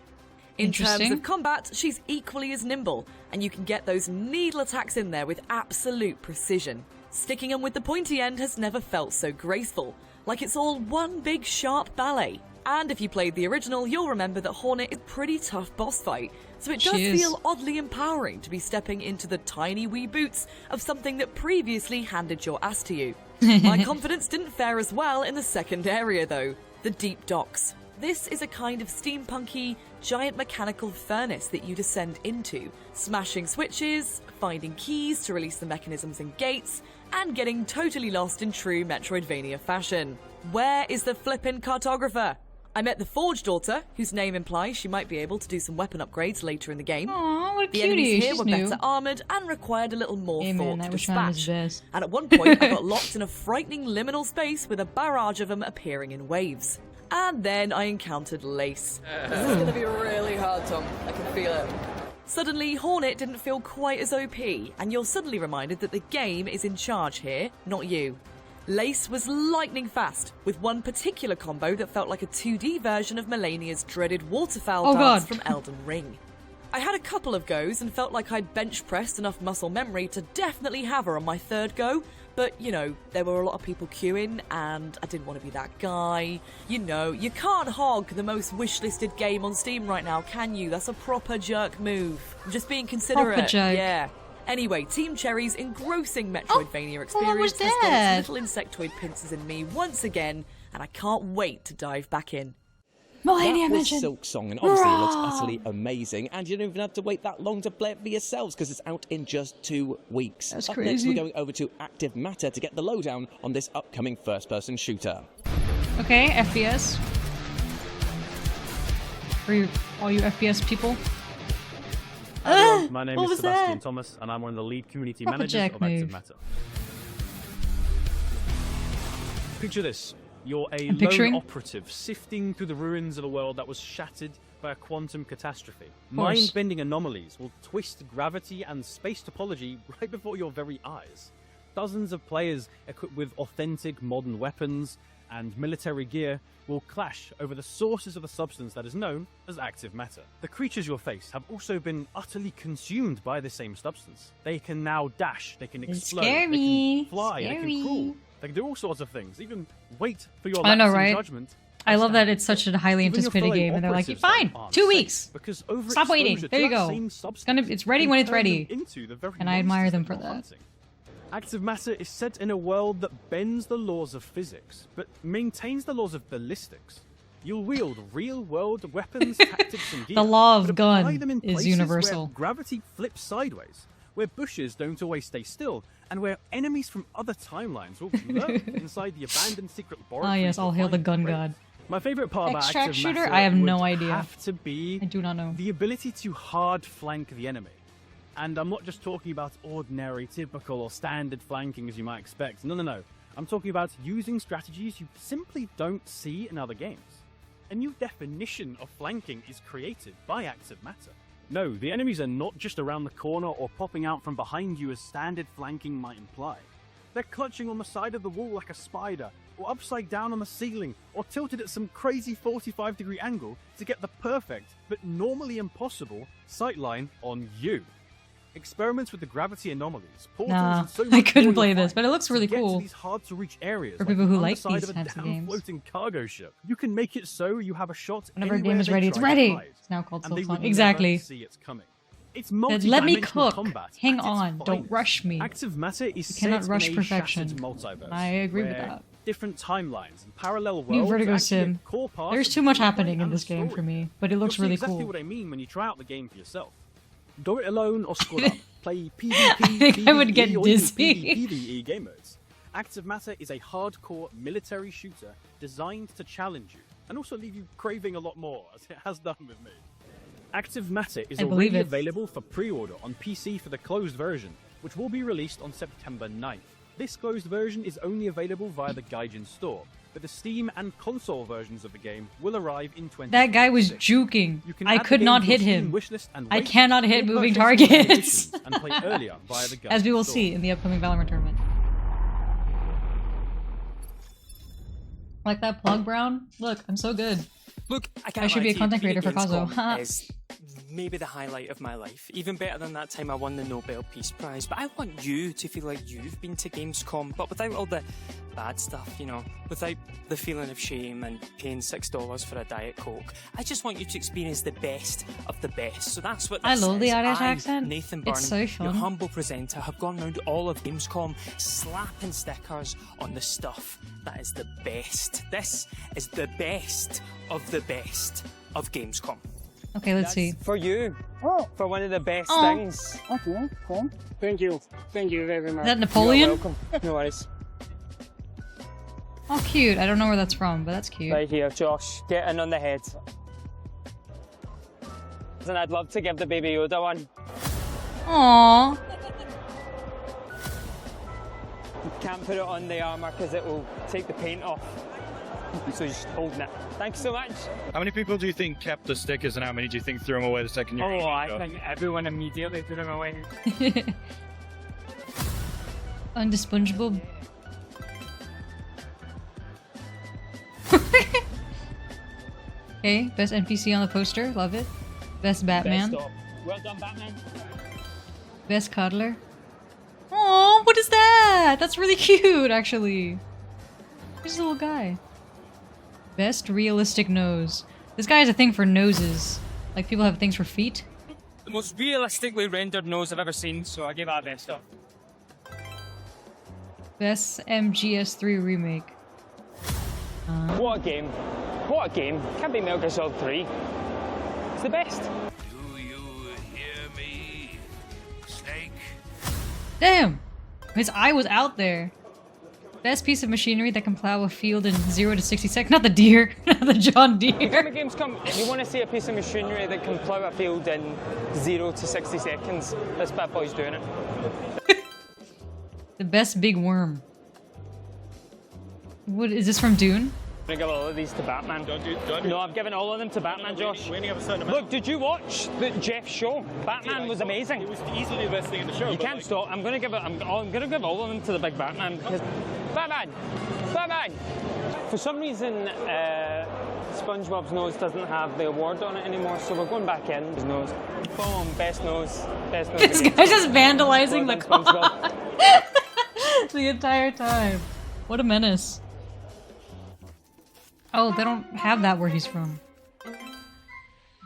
In terms of combat, she's equally as nimble, and you can get those needle attacks in there with absolute precision. Sticking them with the pointy end has never felt so graceful, like it's all one big sharp ballet. And if you played the original, you'll remember that Hornet is a pretty tough boss fight, so it does feel oddly empowering to be stepping into the tiny wee boots of something that previously handed your ass to you. My confidence didn't fare as well in the second area though, the Deep Docks. This is a kind of steampunky, giant mechanical furnace that you descend into, smashing switches, finding keys to release the mechanisms and gates, and getting totally lost in true Metroidvania fashion. Where is the flippin' cartographer? I met the Forge daughter, whose name implies she might be able to do some weapon upgrades later in the game. Aww, what a the cutie. enemies here She's were new. better armoured and required a little more thought to wish mine was dispatch. best. And at one point I got locked in a frightening liminal space with a barrage of them appearing in waves. And then I encountered Lace. This is going to be really hard, Tom. I can feel it. Suddenly, Hornet didn't feel quite as OP, and you're suddenly reminded that the game is in charge here, not you. Lace was lightning fast, with one particular combo that felt like a 2D version of Melania's dreaded waterfowl dance from Elden Ring. I had a couple of goes and felt like I'd bench pressed enough muscle memory to definitely have her on my third go, but, you know, there were a lot of people queuing and I didn't want to be that guy. You know, you can't hog the most wishlisted game on Steam right now, can you? That's a proper jerk move. I'm just being considerate. Proper jerk. Yeah. Anyway, Team Cherry's engrossing Metroidvania experience has got its little insectoid pincers in me once again, and I can't wait to dive back in. That was Silk Song, and obviously it looks utterly amazing, and you don't even have to wait that long to play it for yourselves because it's out in just 2 weeks. That's Up crazy. next, we're going over to Active Matter to get the lowdown on this upcoming first-person shooter. Okay, FPS. For all you FPS people. Hi everyone, my name is Sebastian Thomas, and I'm one of the lead community managers of Active Matter. Picture this. You're a lone operative sifting through the ruins of a world that was shattered by a quantum catastrophe. Mind-bending anomalies will twist gravity and space topology right before your very eyes. Dozens of players equipped with authentic modern weapons and military gear will clash over the sources of the substance that is known as active matter. The creatures you'll face have also been utterly consumed by the same substance. They can now dash, they can explode, they can fly, they can crawl. They can do all sorts of things, even wait for your lapse in judgment. I love that it's such a highly anticipated game, and they're like, fine, 2 weeks. Stop waiting. There you go. It's ready when it's ready. And I admire them for that. Active matter is set in a world that bends the laws of physics, but maintains the laws of ballistics. You'll wield real-world weapons, tactics, and gear. The law of but gun apply them in is places universal. Where gravity flips sideways, where bushes don't always stay still, and where enemies from other timelines will lurk inside the abandoned secret laboratory. Ah yes, all hail the gun god. My favorite part about Extract active shooter? matter I have would no idea. have to be I do not know. the ability to hard flank the enemy. And I'm not just talking about ordinary, typical, or standard flanking as you might expect. No. I'm talking about using strategies you simply don't see in other games. A new definition of flanking is created by active matter. No, the enemies are not just around the corner or popping out from behind you as standard flanking might imply. They're clutching on the side of the wall like a spider, or upside down on the ceiling, or tilted at some crazy 45-degree angle to get the perfect, but normally impossible, sightline on you. Experiments with the gravity anomalies, portals, Nah, and so I much couldn't more play you'll this, find but it looks really to get cool. to these hard-to-reach areas For like people the who like underside these of a types of damn games. floating cargo ship. You can make it so you have a shot Whenever a anywhere game is they ready, it's try to ready. hide, It's now called and they Silksong. would Exactly. never see it's coming. It's Said, let me multi-dimensional cook. combat Hang at its on. Don't finest. rush me. Active matter is You cannot set rush in a perfection. shattered multiverse. I agree with where that. Different timelines and parallel worlds. New Vertigo are actually a Sim. core part There's of too the much gameplay happening in and the this game story. for me, but it looks You'll see really exactly cool. what I mean when you try out the game for yourself. Go it alone or squad up. Play PvP, I think I would PvE, get or even dizzy. PvE game modes. Active Matter is a hardcore military shooter designed to challenge you and also leave you craving a lot more, as it has done with me. Active Matter is I believe already it. available for pre-order on PC for the closed version, which will be released on September 9th. This closed version is only available via the Gaijin store, but the Steam and console versions of the game will arrive in 2026. That guy was juking. can I add the could game not to your hit Steam him. wishlist and I wait cannot hit or moving purchase more targets. editions and play earlier via the As we Gaijin will store. see in the upcoming Valorant tournament. Like that plug, Brown? Look, I'm so good. Look, I can't should lie be a to you, content being creator at for Kazo. Gamescom is maybe the highlight of my life. Even better than that time I won the Nobel Peace Prize. But I want you to feel like you've been to Gamescom, but without all the bad stuff, you know, without the feeling of shame and paying $6 for a Diet Coke. I just want you to experience the best of the best. So that's what I this love the is. Irish I, accent. Nathan Byrne, It's so your fun. humble presenter, have gone round all of Gamescom slapping stickers on the stuff that is the best. This is the best of the best of Gamescom. Okay, let's see. For you. For one of the best Oh. things. Okay, cool. Thank you. Thank you very much. Is that Napoleon? You're welcome. No worries. Oh, cute. I don't know where that's from, but that's cute. Right here, Josh. Get in on the head. And I'd love to give the Baby Yoda one. Aww. You can't put it on the armour because it will take the paint off. So just holding it. Thank you so much. How many people do you think kept the stickers and how many do you think threw them away the second you Oh, I think everyone immediately threw them away. Under SpongeBob. Okay, best NPC on the poster. Love it. Best Batman. Best of. Well done, Batman. Best Cuddler. Oh, what is that? That's really cute, actually. Who's the little guy? Best realistic nose. This guy has a thing for noses. Like people have things for feet. The most realistically rendered nose I've ever seen, so I give that best of. Best MGS3 remake. What a game. What a game. Can't be Metal Gear Solid 3. It's the best. Damn! His eye was out there. Best piece of machinery that can plow a field in 0 to 60 seconds. Not the deer. Not the John If Deere. Gamescom, you want to see a piece of machinery that can plough a field in 0 to 60 seconds. This bad boy's doing it. The best big worm. What is this from Dune? I'm gonna give all of these to Batman. No, I've given all of them to Batman, Josh. Look, did you watch Jeff's show? Batman was amazing. It was easily the best thing in the show. You can't stop. I'm gonna give all of them to the big Batman because Batman. For some reason, SpongeBob's nose doesn't have the award on it anymore, so we're going back in. His nose. Boom, best nose. Best nose. This guy's just vandalizing Well the done, car SpongeBob. the entire time. What a menace. Oh, they don't have that where he's from.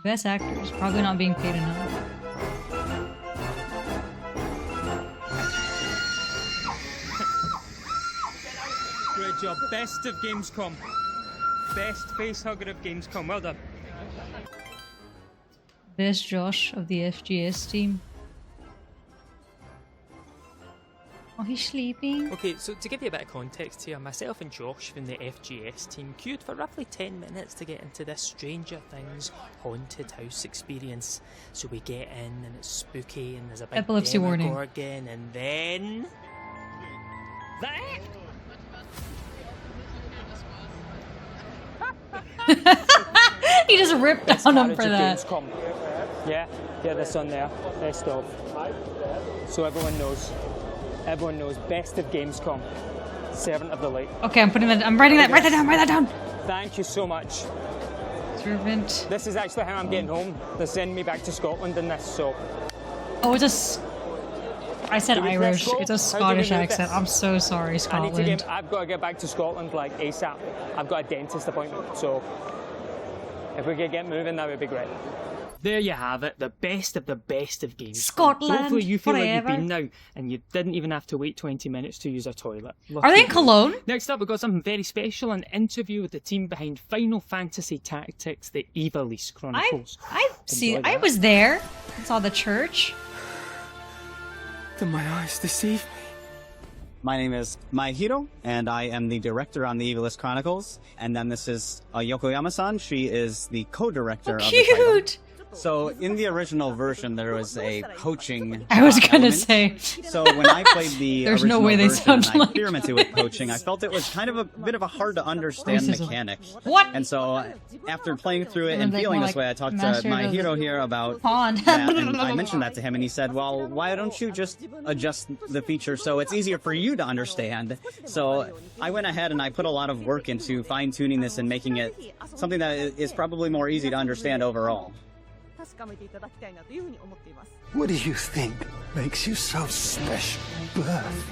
Best actors. Probably not being paid enough. Great job. Best of Gamescom. Best facehugger of Gamescom. Well done. Best Josh of the FGS team. Oh, he's sleeping. Okay, so to give you a bit of context here, myself and Josh from the FGS team queued for roughly 10 minutes to get into this Stranger Things haunted house experience. So we get in and it's spooky and there's a big Epilepsy warning. Demogorgon and then... He just ripped Best down him carriage for of that. Gamescom. Yeah, get this on there. Best of. So everyone knows. Everyone knows. Best of Gamescom. Servant of the Light. Okay, I'm putting that. I'm writing that. Write that down. Write that down. Thank you so much. Servant. This is actually how I'm getting home. They're sending me back to Scotland in this, so... Oh, it's I said Irish. It's a Scottish accent. I'm so sorry, Scotland. I've got to get back to Scotland like ASAP. I've got a dentist appointment, so if we could get moving, that would be great. There you have it, the best of games. Scotland, so hopefully you feel forever. like you've been now, and you didn't even have to wait 20 minutes to use a toilet. Are they in Cologne? Next up, we've got something very special, an interview with the team behind Final Fantasy Tactics, the Ivalice Chronicles. I was there. I saw the church. Then my eyes deceive me. My name is Mai Hiro, and I am the director on the Ivalice Chronicles. And then this is Yokoyama-san. She is the co-director of the title. So in the original version, there was a coaching. I was gonna element. say. So when I played the There's original no way they version sound and I like experimented with coaching, I felt it was kind of a bit of a hard to understand Racism. mechanic. What? And so after playing through it And and like feeling more this like way, I talked Master to my of the hero here about Pond. that, and I mentioned that to him, and he said, "Well, why don't you just adjust the feature so it's easier for you to understand?" So I went ahead and I put a lot of work into fine-tuning this and making it something that is probably more easy to understand overall. What do you think makes you so special? Birth,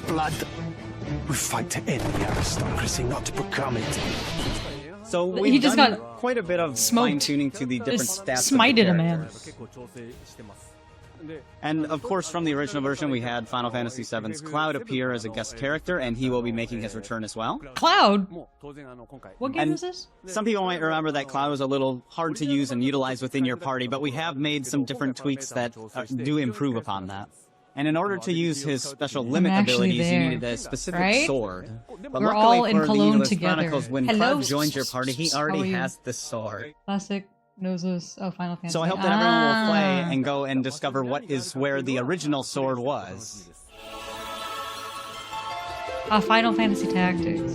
blood. We fight to end the aristocracy, not to become it. So He we've just done got quite a bit of fine-tuning to the different stats. Smited a of the man. characters. And of course, from the original version, we had Final Fantasy VII's Cloud appear as a guest character, and he will be making his return as well. Cloud? What game And is this? some people might remember that Cloud was a little hard to use and utilize within your party, but we have made some different tweaks that do improve upon that. And in order to use his special limit actually abilities, there, you needed a specific right? sword. But We're luckily all in for the Cologne Ivalice together. Chronicles, when Hello. Cloud joins your party, he How are already you? has the sword. Classic noses. Oh, Final Fantasy. So I hope that everyone will play and go and discover what is where the original sword was. Final Fantasy Tactics.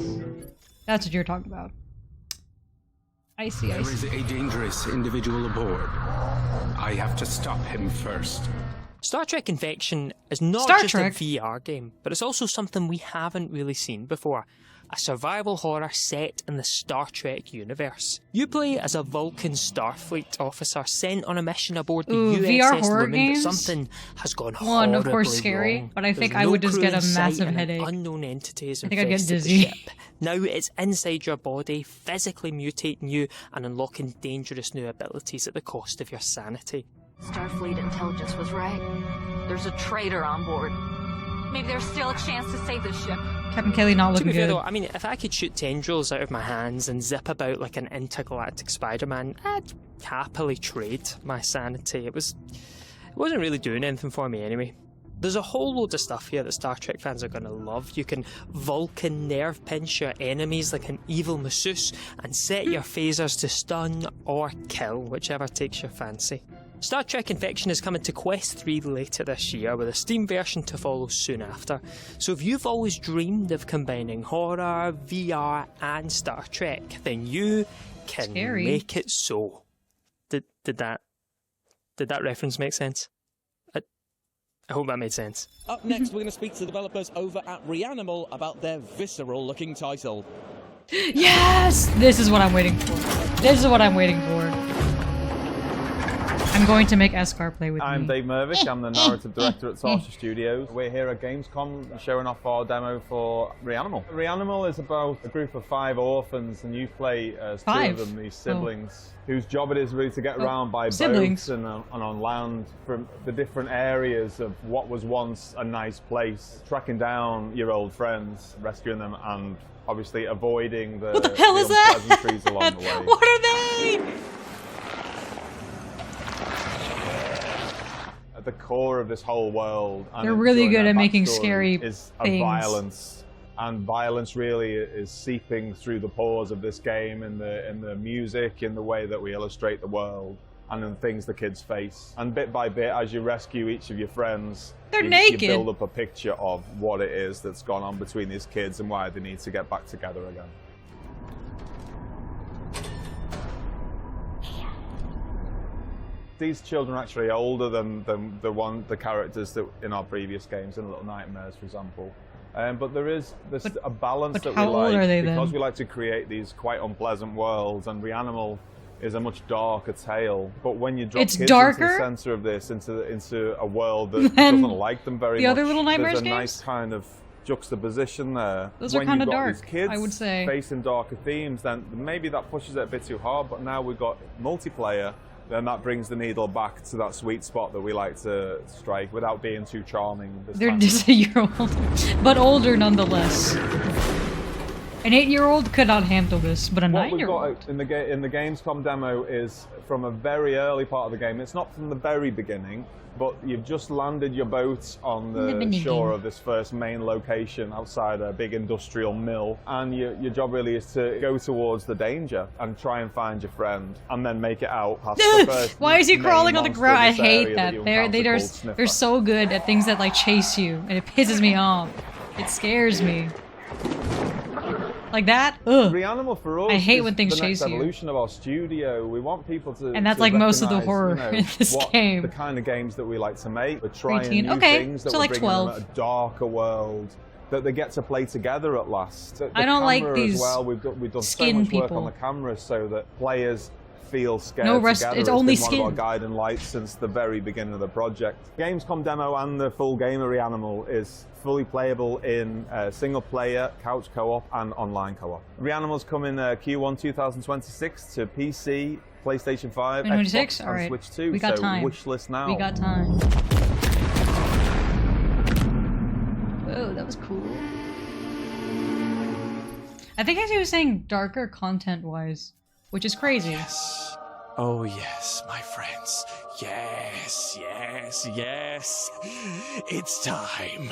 That's what you're talking about. I see. There is a dangerous individual aboard. I have to stop him first. Star Trek Infection is not Star just Trek. a VR game, but it's also something we haven't really seen before. A survival horror set in the Star Trek universe. You play as a Vulcan Starfleet officer sent on a mission aboard the Ooh, USS VR horror Lumen, games? but something has gone One, of course, horribly scary, wrong. but I think There's I no would just crew get a in sight massive and headache. Unknown entities I think I'd get infested the dizzy. ship. Now it's inside your body, physically mutating you and unlocking dangerous new abilities at the cost of your sanity. Starfleet intelligence was right. There's a traitor on board. Maybe there's still a chance to save the ship. Captain Kelly not To looking be fair good. though, I mean, if I could shoot tendrils out of my hands and zip about like an intergalactic Spider-Man, I'd happily trade my sanity. It wasn't really doing anything for me anyway. There's a whole load of stuff here that Star Trek fans are going to love. You can Vulcan nerve pinch your enemies like an evil masseuse and set your phasers to stun or kill, whichever takes your fancy. Star Trek Infection is coming to Quest 3 later this year, with a Steam version to follow soon after. So if you've always dreamed of combining horror, VR and Star Trek, then you can Scary. make it so. Did that reference make sense? I hope that made sense. Up next, we're going to speak to the developers over at Reanimal about their visceral-looking title. Yes! This is what I'm waiting for. This is what I'm waiting for. I'm going to make Eskar play with I'm me. Dave Mervick, I'm the narrative director at Saucer Studios. We're here at Gamescom showing off our demo for Reanimal. Reanimal is about a group of 5 orphans, and you play as 2 5? of them, these siblings, whose job it is really to get around by siblings. boats and on land from the different areas of what was once a nice place, tracking down your old friends, rescuing them, and obviously avoiding the, What the hell is that? unpleasantries along the way. What are they? At the core of this whole world, and They're really during good their at making backstory, scary is things. violence, and violence really is seeping through the pores of this game, in the music, in the way that we illustrate the world, and in the things the kids face. And bit by bit, as you rescue each of your friends, They're you naked. build up a picture of what it is that's gone on between these kids and why they need to get back together again. These children are actually older than the characters that in our previous games, in Little Nightmares, for example. But there's a balance that we how old like, are they then? because we like to create these quite unpleasant worlds, and Reanimal is a much darker tale. But when you drop It's kids darker? into the center of this, into a world that doesn't like them very the much, other Little Nightmares there's a games? nice kind of juxtaposition there. Those are when kinda you've got dark, these kids I would say. facing darker themes, then maybe that pushes it a bit too hard. But now we've got multiplayer, then that brings the needle back to that sweet spot that we like to strike without being too charming. They're just a year old, but older nonetheless. An 8-year-old could not handle this, but a What we've 9-year-old. got in the Gamescom demo is from a very early part of the game. It's not from the very beginning, but you've just landed your boat on the shore of this first main location outside a big industrial mill, and your job really is to go towards the danger and try and find your friend, and then make it out past the first. Why is he main crawling on the monster ground? in I this hate area that. you They're encounter called Sniffer. they're so good at things that like chase you, and it pisses me off. It scares me. Like that? Ugh. Reanimal for us I hate is when things the next chase you. evolution of our studio. We want people to And that's to like most of the recognise, horror you know, in this what game. the kind of games that we like to make. We're trying Preteen. new Okay, things that so we're like bringing 12. them at a darker world that they get to play together at last. The I don't like camera these as well. We've done so skin much work people. on the camera so that players feel scared No rest- together. it's only been one of skin. our guiding lights since the very beginning of the project. Gamescom demo and the full game of Reanimal is fully playable in single player, couch co-op and online co-op. Reanimal's coming Q1 2026 to PC, PlayStation 5, 2026? Xbox and Alright. Switch 2, We got so time. wish list now. We got time. Whoa, that was cool. I think as he was saying darker content-wise, which is crazy. Oh yes, my friends. Yes, yes, yes. It's time.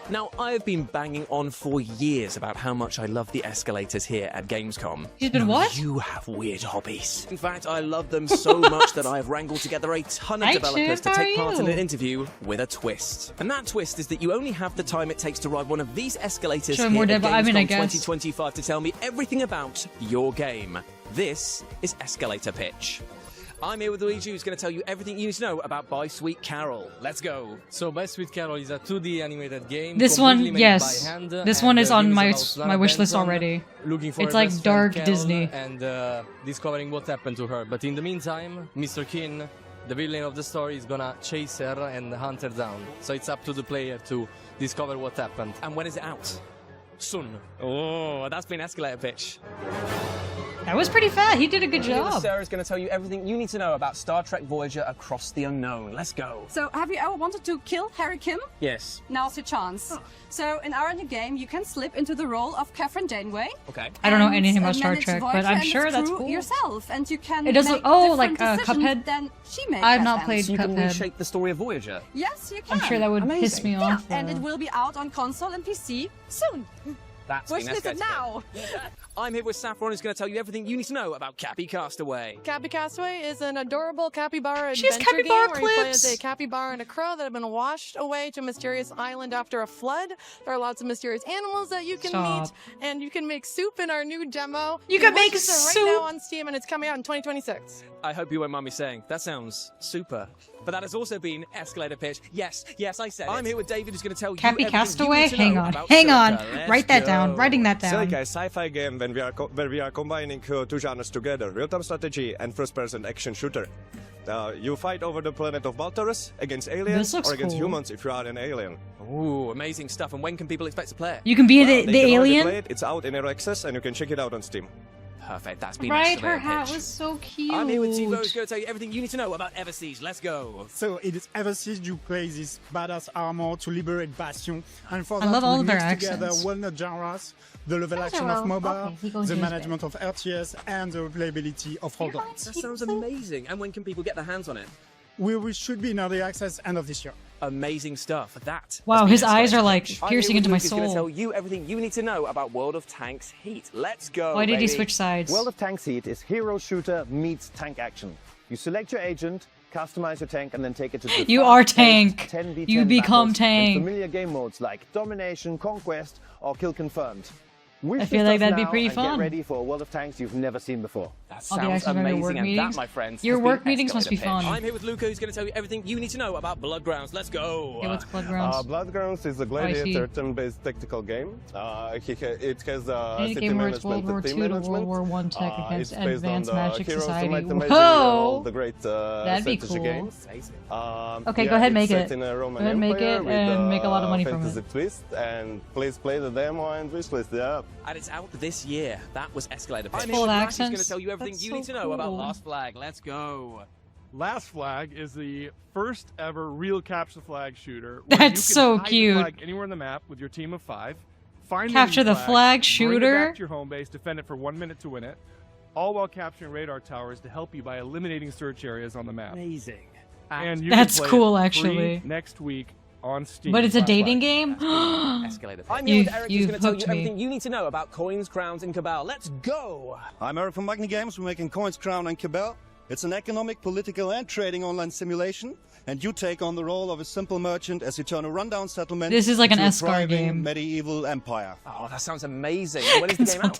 Now, I've been banging on for years about how much I love the escalators here at Gamescom. You've been what? You have weird hobbies. In fact, I love them so much that I have wrangled together a ton of Hi, developers Chip, to how take are part in you? an interview with a twist. And that twist is that you only have the time it takes to ride one of these escalators Show here more at demo- Gamescom I mean, I guess. 2025 to tell me everything about your game. This is Escalator Pitch. I'm here with Luigi, who's going to tell you everything you need to know about By Sweet Carol. Let's go. So, By Sweet Carol is a 2D animated game. This completely one, made yes. by hand, This and one is the on game my about Lara my wish list Benson already. Looking for It's her like best friend dark Carol Disney. and discovering what happened to her. But in the meantime, Mr. Kin, the villain of the story, is gonna chase her and hunt her down. So it's up to the player to discover what happened. And when is it out? Soon. Oh, that's been Escalator Pitch. That was pretty fat. He did a good job. Sarah's going to tell you everything you need to know about Star Trek Voyager Across the Unknown. Let's go. So, have you ever wanted to kill Harry Kim? Yes. Now's your chance. So, in our new game, you can slip into the role of Catherine Janeway. Okay. I don't know and, anything about Star manage Trek, Voyager but I'm and sure its that's crew cool. yourself, and you can It does make look- oh, different like, decisions Cuphead? than she makes. I've not back played then. So you can Cuphead. reshape the story of Voyager? Yes, you can. I'm sure that would piss me Yeah, off. and though. it will be out on console and PC soon. That's Wish been list it Escalator now. I'm here with Saffron, who's going to tell you everything you need to know about Cappy Castaway. Cappy Castaway is an adorable capybara She has adventure capybara game where you play clips. as a capybara and a crow that have been washed away to a mysterious island after a flood. There are lots of mysterious animals that you can Stop. meet, and you can make soup in our new demo. You can make watch this soup? right now on Steam, and it's coming out in 2026. I hope you won't mind me saying, that sounds super. But that has also been Escalator Pitch. Yes, I'm here with David, who's going to tell Cappy you everything Castaway? you need to Hang know on. about Hang on. Silica. Let's Write that go. down. Writing that down. Silica is a sci-fi game where we are combining two genres together, real-time strategy and first-person action shooter. You fight over the planet of Baltarus against aliens This looks or against cool. humans if you are an alien. Ooh, amazing stuff. And when can people expect to play it? You can be They the can already alien? play it. It's out in early access and you can check it out on Steam. Perfect, that's been Right, her Escalator hat Pitch. was so cute. I'm here with Tivo, who's going to tell you everything you need to know about Eversiege. Let's go. So in Eversiege you play this badass armor to liberate Bastion, and for I that love all we of their mix together accents. well-known genres, the level Those action are of all- MOBA, okay, he goes the in his management of RTS, and the replayability of Holdouts. That sounds amazing. And when can people get their hands on it? We should be in early access end of this year. Amazing stuff. That. Wow, has been his eyes Escalator are like Pitch. piercing into my I'm here with Luke, who's going to soul. tell you everything you need to know about World of Tanks Heat. Let's go. Why did he baby. switch sides? World of Tanks Heat is hero shooter meets tank action. You select your agent, customize your tank, and then take it to the You are fast-paced tank. 10v10 You become battles in tank. familiar game modes like Domination, Conquest, or Kill Confirmed. I feel like that'd be pretty Get fun. ready for a world of tanks you've never seen before. That All the sounds action around your work amazing, and meetings. that, my friends, Your has work been meetings must be Escalator fun. Pitch. I'm here with Luca, who's going to tell you everything you need to know about Bloodgrounds. Let's go. Okay, what's Bloodgrounds? Bloodgrounds is a gladiator turn-based tactical game. It has Any city game where it's management World War and team II to management. World War I tech against It's based Advanced on the Magic Heroes of Society. Might and Magic and all Whoa! the great That'd be strategy cool. games. Okay, yeah, go ahead, it's make set it. in a Roman Go ahead, make Empire it with and make a lot of money from fantasy it. twist, and please play the demo and wishlist. Yeah. And it's out this year. That was Escalator Pitch. I'm Full Who's accents. going to tell you everything That's you so need to know about cool. Last Flag. Let's go. Last Flag is the first ever real capture the flag shooter. Where That's you can so hide cute. The flag anywhere on the map with your team of 5. Find Capture the the flag bring shooter? it back to your home base, defend it for 1 minute to win it, all while capturing radar towers to help you by eliminating search areas on the map. Amazing. And you That's can play cool, it free actually. next week on Steam. But it's a Last dating Flag. game? Escalator Pitch. I'm here with Eric, who's going to tell you everything you need to know about Coins, Crowns, and Cabal. Let's go. I'm Eric from Magni Games. We're making Coins, Crown, and Cabal. It's an economic, political, and trading online simulation, and you take on the role of a simple merchant as you turn a rundown settlement This is like an into a Escar thriving game. medieval empire. Oh, that sounds amazing. When is the game out?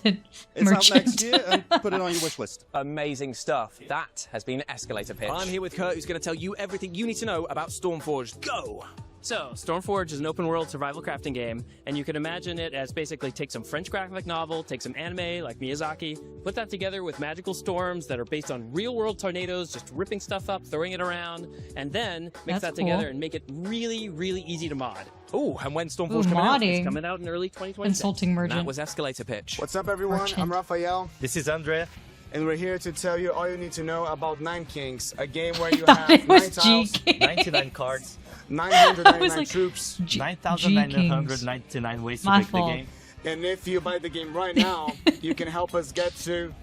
It's out next year, and put it on your wish list. Amazing stuff. That has been Escalator Pitch. I'm here with Kurt, who's going to tell you everything you need to know about Stormforged. Go! So, Stormforge is an open-world survival crafting game, and you can imagine it as basically take some French graphic novel, take some anime like Miyazaki, put that together with magical storms that are based on real-world tornadoes, just ripping stuff up, throwing it around, and then mix That's that cool. together and make it really, really easy to mod. Ooh, and when Ooh, Stormforged coming out? modding. It's coming out in early 2026. Insulting merchant. That was Escalator Pitch. What's up, everyone? Merchant. I'm Raphael. This is Andrea. And we're here to tell you all you need to know about Nine Kings, a game where you thought have it was 9 G tiles, 99 cards. 999 troops, 9,999 ways to My break the fault. game. and if you buy the game right now, you can help us get to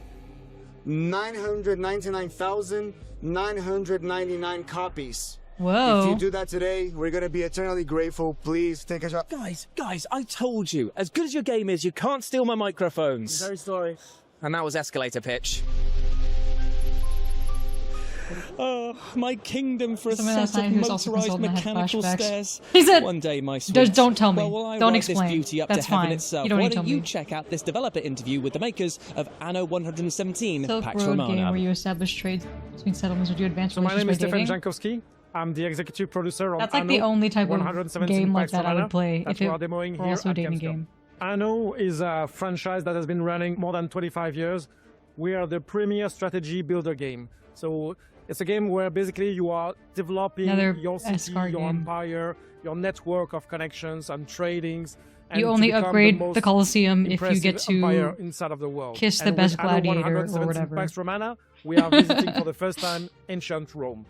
999,999 copies. Whoa. If you do that today, we're gonna be eternally grateful. Please take a shot. Guys, I told you. As good as your game is, you can't steal my microphones. Very sorry. And that was Escalator Pitch. Oh, my kingdom for a Someone last set night of who's also motorized consultant had mechanical flashbacks. stairs. He said, One day, my sweet. Don't tell me. Well, while I Don't ride explain. this beauty up That's to heaven fine. itself, You don't why need to don't tell you me. check out this developer interview with the makers of Anno 117, Silk Pax Road game Romana. where you establish trades between settlements or do advanced So my name is relations Stefan by dating. Jankowski. I'm the executive producer of That's like Anno the only type of 117 game like Pax that I Romana. would play That's if what it we're demoing were here also a at dating Gamescom. game. Anno is a franchise that has been running more than 25 years. We are the premier strategy builder game. So it's a game where basically you are developing Another your city, Escar your game. empire, your network of connections and tradings. And You to only become upgrade the most Colosseum if you get impressive empire to inside of the world. kiss the And best with Anno gladiator or 117 whatever. Pax Romana, we are visiting for the first time ancient Rome.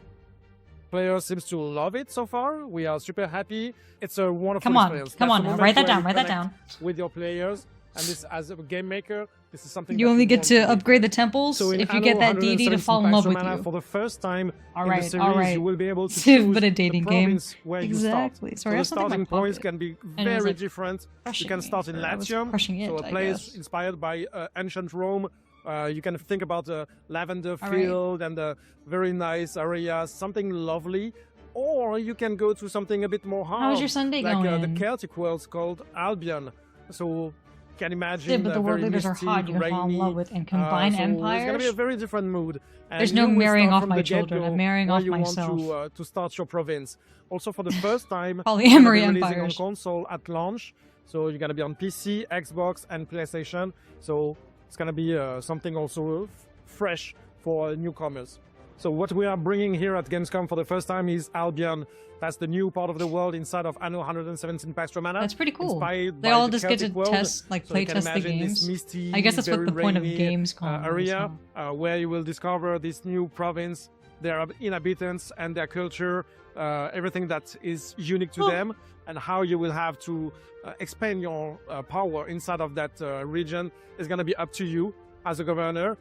Players seems to love it so far. We are super happy. It's a wonderful Come on, experience. come That's on the now, moment write that where down, you write that connect with your players, and this, as a game maker, this is something You that only we get want to do. upgrade the temples So in if you Anno get that deity to 117 fall in love with Pax Romana, you. For the first time in the Alright, series, alright. you will be able to Civ, choose but a dating the game. province where Exactly. you start. Sorry, I so have the something in starting my points pocket. can be And it was, very like, different. You crushing can me, start in so I was Latium, crushing it, so a I place guess. inspired by ancient Rome. You can think about the lavender Alright. field and the very nice areas, something lovely. Or you can go to something a bit more hard. How's your Sunday like, going? the Celtic world's called Albion. So you can imagine Yeah, but the world very leaders are misty, hot. You can fall in rainy, love with and combine so It's going to empires. be a very different mood. And There's no you will marrying start off from my the children. get-go I'm marrying where off you myself. want to start your province. Also, for the first time, Polyamory it's gonna be releasing on empires. console at launch. So you're gonna be on PC, Xbox, and PlayStation. So it's gonna be something also fresh for newcomers. So what we are bringing here at Gamescom for the first time is Albion. That's the new part of the world inside of Anno 117 Pax Romana. That's pretty cool. Inspired They by all the just get to Celtic world. test, like, So play you can test the imagine this games. misty, I guess that's what very the point of rainy, Gamescom is, area where you will discover this new province, their inhabitants and their culture, everything that is unique to them, and how you will have to expand your power inside of that region is going to be up to you as a governor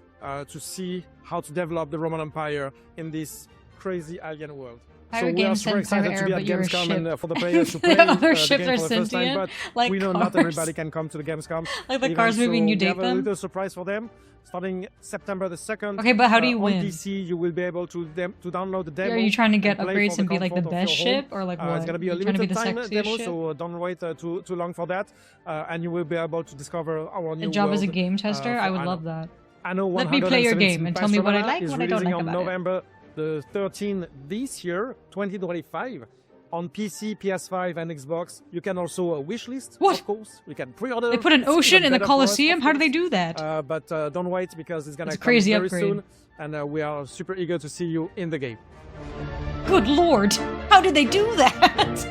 to see how to develop the Roman Empire in this crazy alien world. Pirate we are games super send pirate excited to error, be at but you're a Gamescom and ship. for the players to play All their the ships game are for the first time, sentient, but like we know cars. not everybody can come to the Gamescom. Like the event, Cars movie and you we date have a them? little surprise for them. Starting September the 2nd. Okay, but how do you on win? PC, you will be able to download the demo. Are you trying to get and play upgrades for the and be like the comfort of best your home. ship, or like what? It's going to be a You trying to be limited the time sexiest demo, ship? so don't wait too long for that. And you will be able to discover our new A job as a world, game tester? I would Anno. love that. Anno Let me play your 117 game and tell me what I Pastrana like, is what I don't releasing like on about it. November the 13th this year, 2025. On PC, PS5, and Xbox. You can also wishlist, of course. You can pre-order. They put an It's ocean even in the better for us, Coliseum? of How do they course. do that? But don't wait because it's gonna It's a come crazy very upgrade. soon, and we are super eager to see you in the game. Good lord! How did they do that?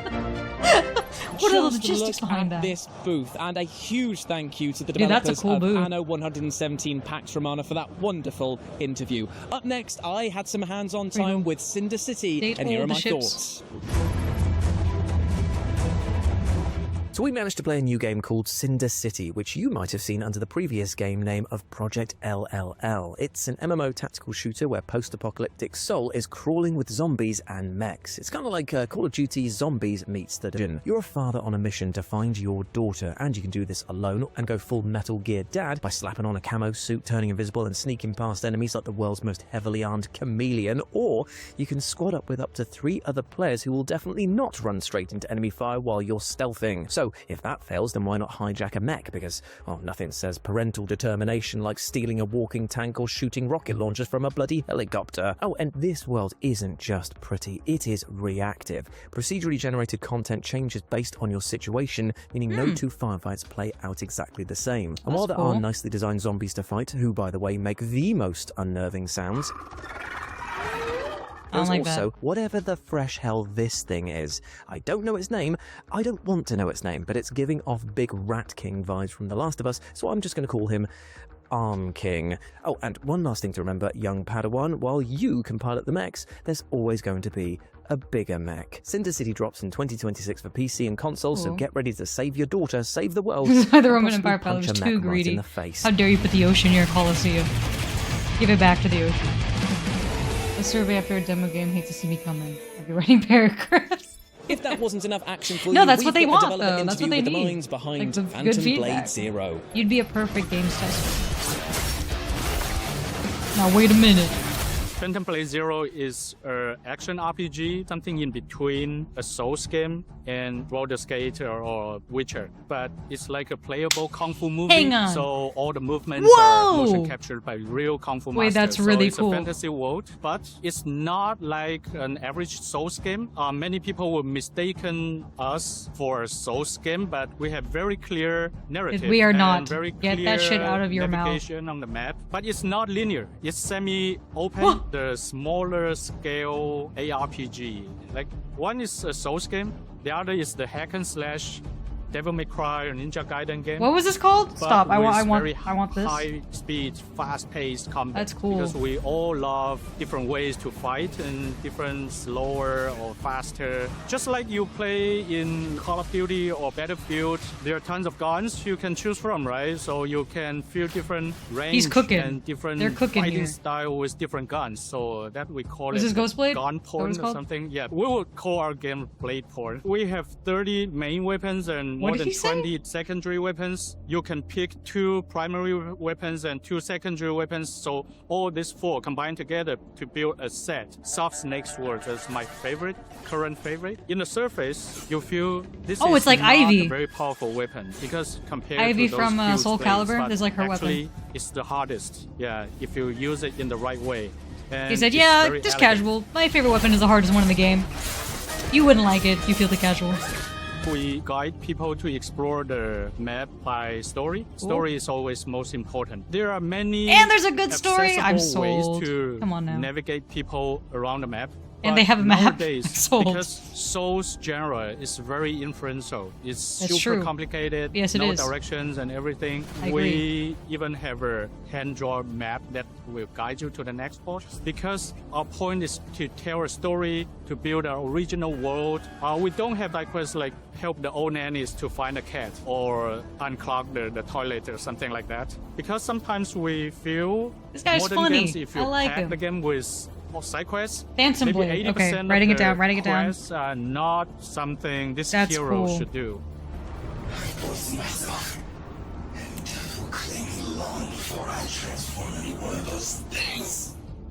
What are the Just logistics look behind at that? this booth, and a huge thank you to the Dude, that's a developers cool of booth. Anno 117 Pax Romana for that wonderful interview. Up next, I had some hands-on time with Cinder City, Date and here all are the my ships. thoughts. So we managed to play a new game called Cinder City, which you might have seen under the previous game name of Project LLL. It's an MMO tactical shooter where post-apocalyptic Seoul is crawling with zombies and mechs. It's kind of like Call of Duty Zombies meets The Division. You're a father on a mission to find your daughter, and you can do this alone and go full Metal Gear Dad by slapping on a camo suit, turning invisible and sneaking past enemies like the world's most heavily armed chameleon, or you can squad up with up to 3 other players who will definitely not run straight into enemy fire while you're stealthing. So if that fails, then why not hijack a mech? Because, well, nothing says parental determination like stealing a walking tank or shooting rocket launchers from a bloody helicopter. Oh, and this world isn't just pretty, it is reactive. Procedurally generated content changes based on your situation, meaning no 2 firefights play out exactly the same. And while there are nicely designed zombies to fight, who, by the way, make the most unnerving sounds, there's like also whatever the fresh hell this thing is. I don't know its name, I don't want to know its name, but it's giving off big Rat King vibes from The Last of Us, so I'm just going to call him Arm King. Oh, and one last thing to remember, young Padawan, while you can pilot the mechs, there's always going to be a bigger mech. Cinder City drops in 2026 for PC and console, so Cool. get ready to save your daughter, save the world. This is why the and Roman possibly Empire pilot punch was a too mech right greedy. in the face. How dare you put the ocean in your Coliseum? Give it back to the ocean. The survey after a demo game hates to see me coming. I'll be writing paragraphs. If that wasn't enough action for No, you, that's we've what they got a want, developer though. That's interview what they with the need. minds behind Like, the good Phantom feedback. Blade Zero. You'd be a perfect games tester. Now wait a minute. Phantom Blade Zero is an action RPG, something in between a Souls game and Roller Skater or Witcher. But it's like a playable kung fu movie. Hang on. So all the movements Whoa! are motion captured by real kung fu Wait, masters. that's really so cool. It's a fantasy world, but it's not like an average Souls game. Many people will mistaken us for a Souls game, but we have very clear narrative. We are and not. Very Get clear that shit out of your mouth. navigation on the map. But it's not linear. It's semi-open. The smaller scale ARPG. Like one is a Souls game, the other is the hack and slash Devil May Cry or Ninja Gaiden game. What was this called? But Stop. I with very want this. high speed, fast paced combat. That's cool. Because we all love different ways to fight and different slower or faster. Just like you play in Call of Duty or Battlefield, there are tons of guns you can choose from, right? So you can feel different range He's cooking. and different They're cooking fighting here. style with different guns. So that we call Is it this Ghostblade? gun Is that what porn it's or called? something. Yeah, we would call our game blade porn. We have 30 main weapons and What more did than he say? 20 secondary weapons. You can pick 2 primary weapons and 2 secondary weapons. So all these 4 combined together to build a set. Soft Snake Sword is my current favorite. In the surface, you feel this Oh, is it's like not Ivy. a very powerful weapon because compared Ivy to those from, fused Soul blades, Calibur but is like her weapon. actually, it's the hardest. Yeah, if you use it in the right way. And He said, it's yeah, very just elegant. casual. My favorite weapon is the hardest one in the game. You wouldn't like it if you feel the casual. We guide people to explore the map by story. Story is always most important. There are many And there's a good story. I'm accessible ways sold. to Come on now. navigate people around the map. And But they have a map. nowadays, I'm sold. because Souls genre is very influential. It's That's super true. complicated. Yes, it no is. directions and everything. I agree. We even have a hand-drawn map that will guide you to the next boss. Because our point is to tell a story, to build our original world. We don't have like quests like help the old nannies to find a cat or unclog the toilet or something like that. Because sometimes we feel This guy's modern funny. games, if you I like pack him. the game with side quests. Phantom maybe Blade. 80% Okay, of writing it the down. Writing it down. quests are not something this That's hero cool. should do.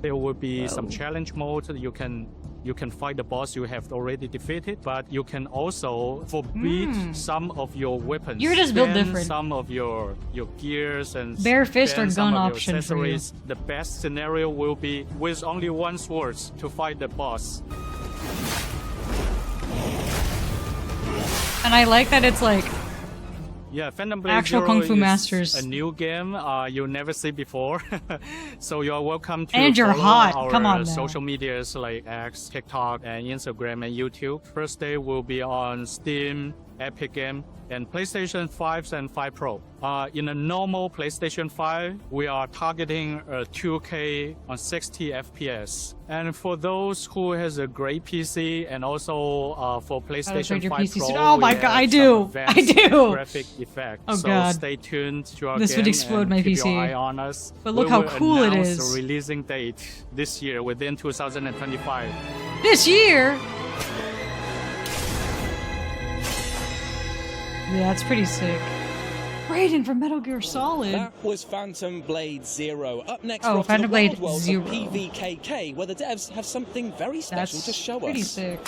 There will be some challenge mode. You can fight the boss you have already defeated, but you can also forbid some of your weapons. You're just built ban different. Some of your gears and Bare fist ban or some gun of your option for you. accessories. The best scenario will be with only one sword to fight the boss. And I like that it's like Yeah, Phantom Blade actual Zero Kung Fu is Masters. a new game you'll never see before. So you're welcome to And you're follow hot. our Come on now. social medias like X, TikTok, and Instagram and YouTube. First day will be on Steam, Epic Game, and PlayStation 5 and 5 Pro. In a normal PlayStation 5, we are targeting 2K on 60 FPS. And for those who has a great PC and also for PlayStation upgrade your 5 PC Pro, soon. Oh my we god, have I some do! advanced I do! graphic effect. Oh so god. stay tuned to our This would game explode and my keep PC. your eye on us. But look We how will cool it announce is. the releasing date this year within 2025. this year. Yeah, that's pretty sick. Raiden from Metal Gear Solid. That was Phantom Blade Zero. Up next, Oh, we're off to Phantom the Blade wild world Zero. of PVKK, where the devs have something very special That's to show pretty us. sick.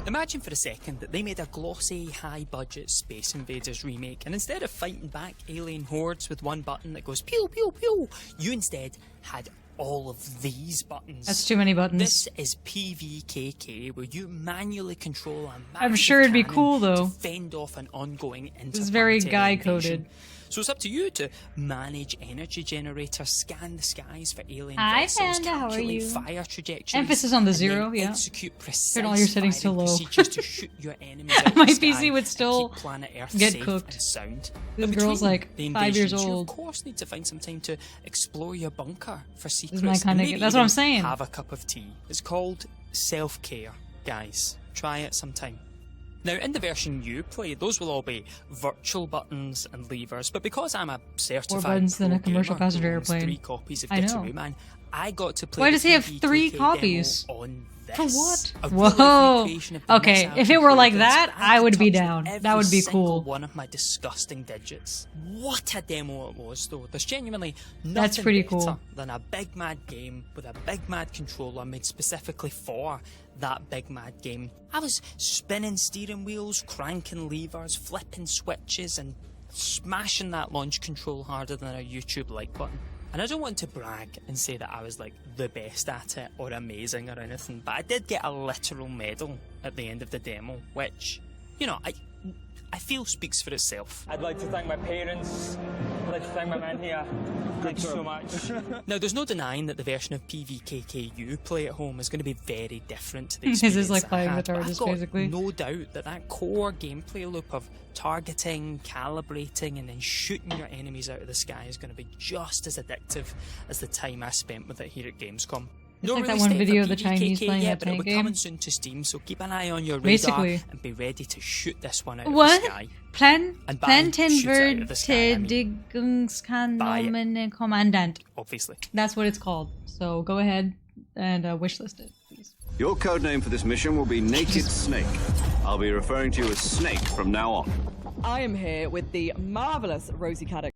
Imagine for a second that they made a glossy, high-budget Space Invaders remake, and instead of fighting back alien hordes with one button that goes pew pew pew, you instead had all of these buttons. That's too many buttons. This is PVKK, where you manually control a I'm massive sure it'd be cannon cool though. to fend off an ongoing This is very interplanetary guy-coded. invasion. So it's up to you to manage energy generators, scan the skies for alien Hi, vessels, Panda, how are calculate you? fire trajectories, Emphasis on the and then zero, yeah. execute precise Turn all your settings to firing low. procedures to shoot your enemies out My of the sky PC would and still keep planet Earth get safe cooked. and sound. This But girl's between like the 5 years invasions, you old. of course need to find some time to explore your bunker for secrets. my and kinda maybe game. That's what I'm even saying. Have a cup of tea. It's called self-care, guys. Try it sometime. Now, in the version you play, those will all be virtual buttons and levers, but because I'm a certified buttons than a pro commercial gamer passenger who owns airplane. 3 copies of I Get know. Away Man, I got to play Why the does he have PVKK 3 demo copies? on this. For what? A real Whoa. recreation of the Okay, mishap if it were like improvements, that, but I would be touched down. That every would be single cool. one of my disgusting digits. What a demo it was, though. There's genuinely nothing That's pretty better cool. than a big mad game with a big mad controller made specifically for that big mad game. I was spinning steering wheels, cranking levers, flipping switches, and smashing that launch control harder than a YouTube like button. And I don't want to brag and say that I was like the best at it or amazing or anything, but I did get a literal medal at the end of the demo, which, you know, I feel speaks for itself. I'd like to thank my parents. I'd like to thank my man here. Thanks so much. Now, there's no denying that the version of PVKK you play at home is going to be very different to the His experience is like I playing had, with but artists, I've got basically. no doubt that that core gameplay loop of targeting, calibrating, and then shooting your enemies out of the sky is going to be just as addictive as the time I spent with it here at Gamescom. It's like that one video of the Chinese playing yet, that but it'll tank be game. coming soon to Steam, so keep an eye on your radar Basically. and be ready to shoot this one out What? of the sky. Planten And by shoot it out of the sky, I mean Verteidigungskommandant. obviously. That's what it's called. So go ahead and wishlist it, please. Your codename for this mission will be Naked Snake. I'll be referring to you as Snake from now on. I am here with the marvelous Rosie Caddick.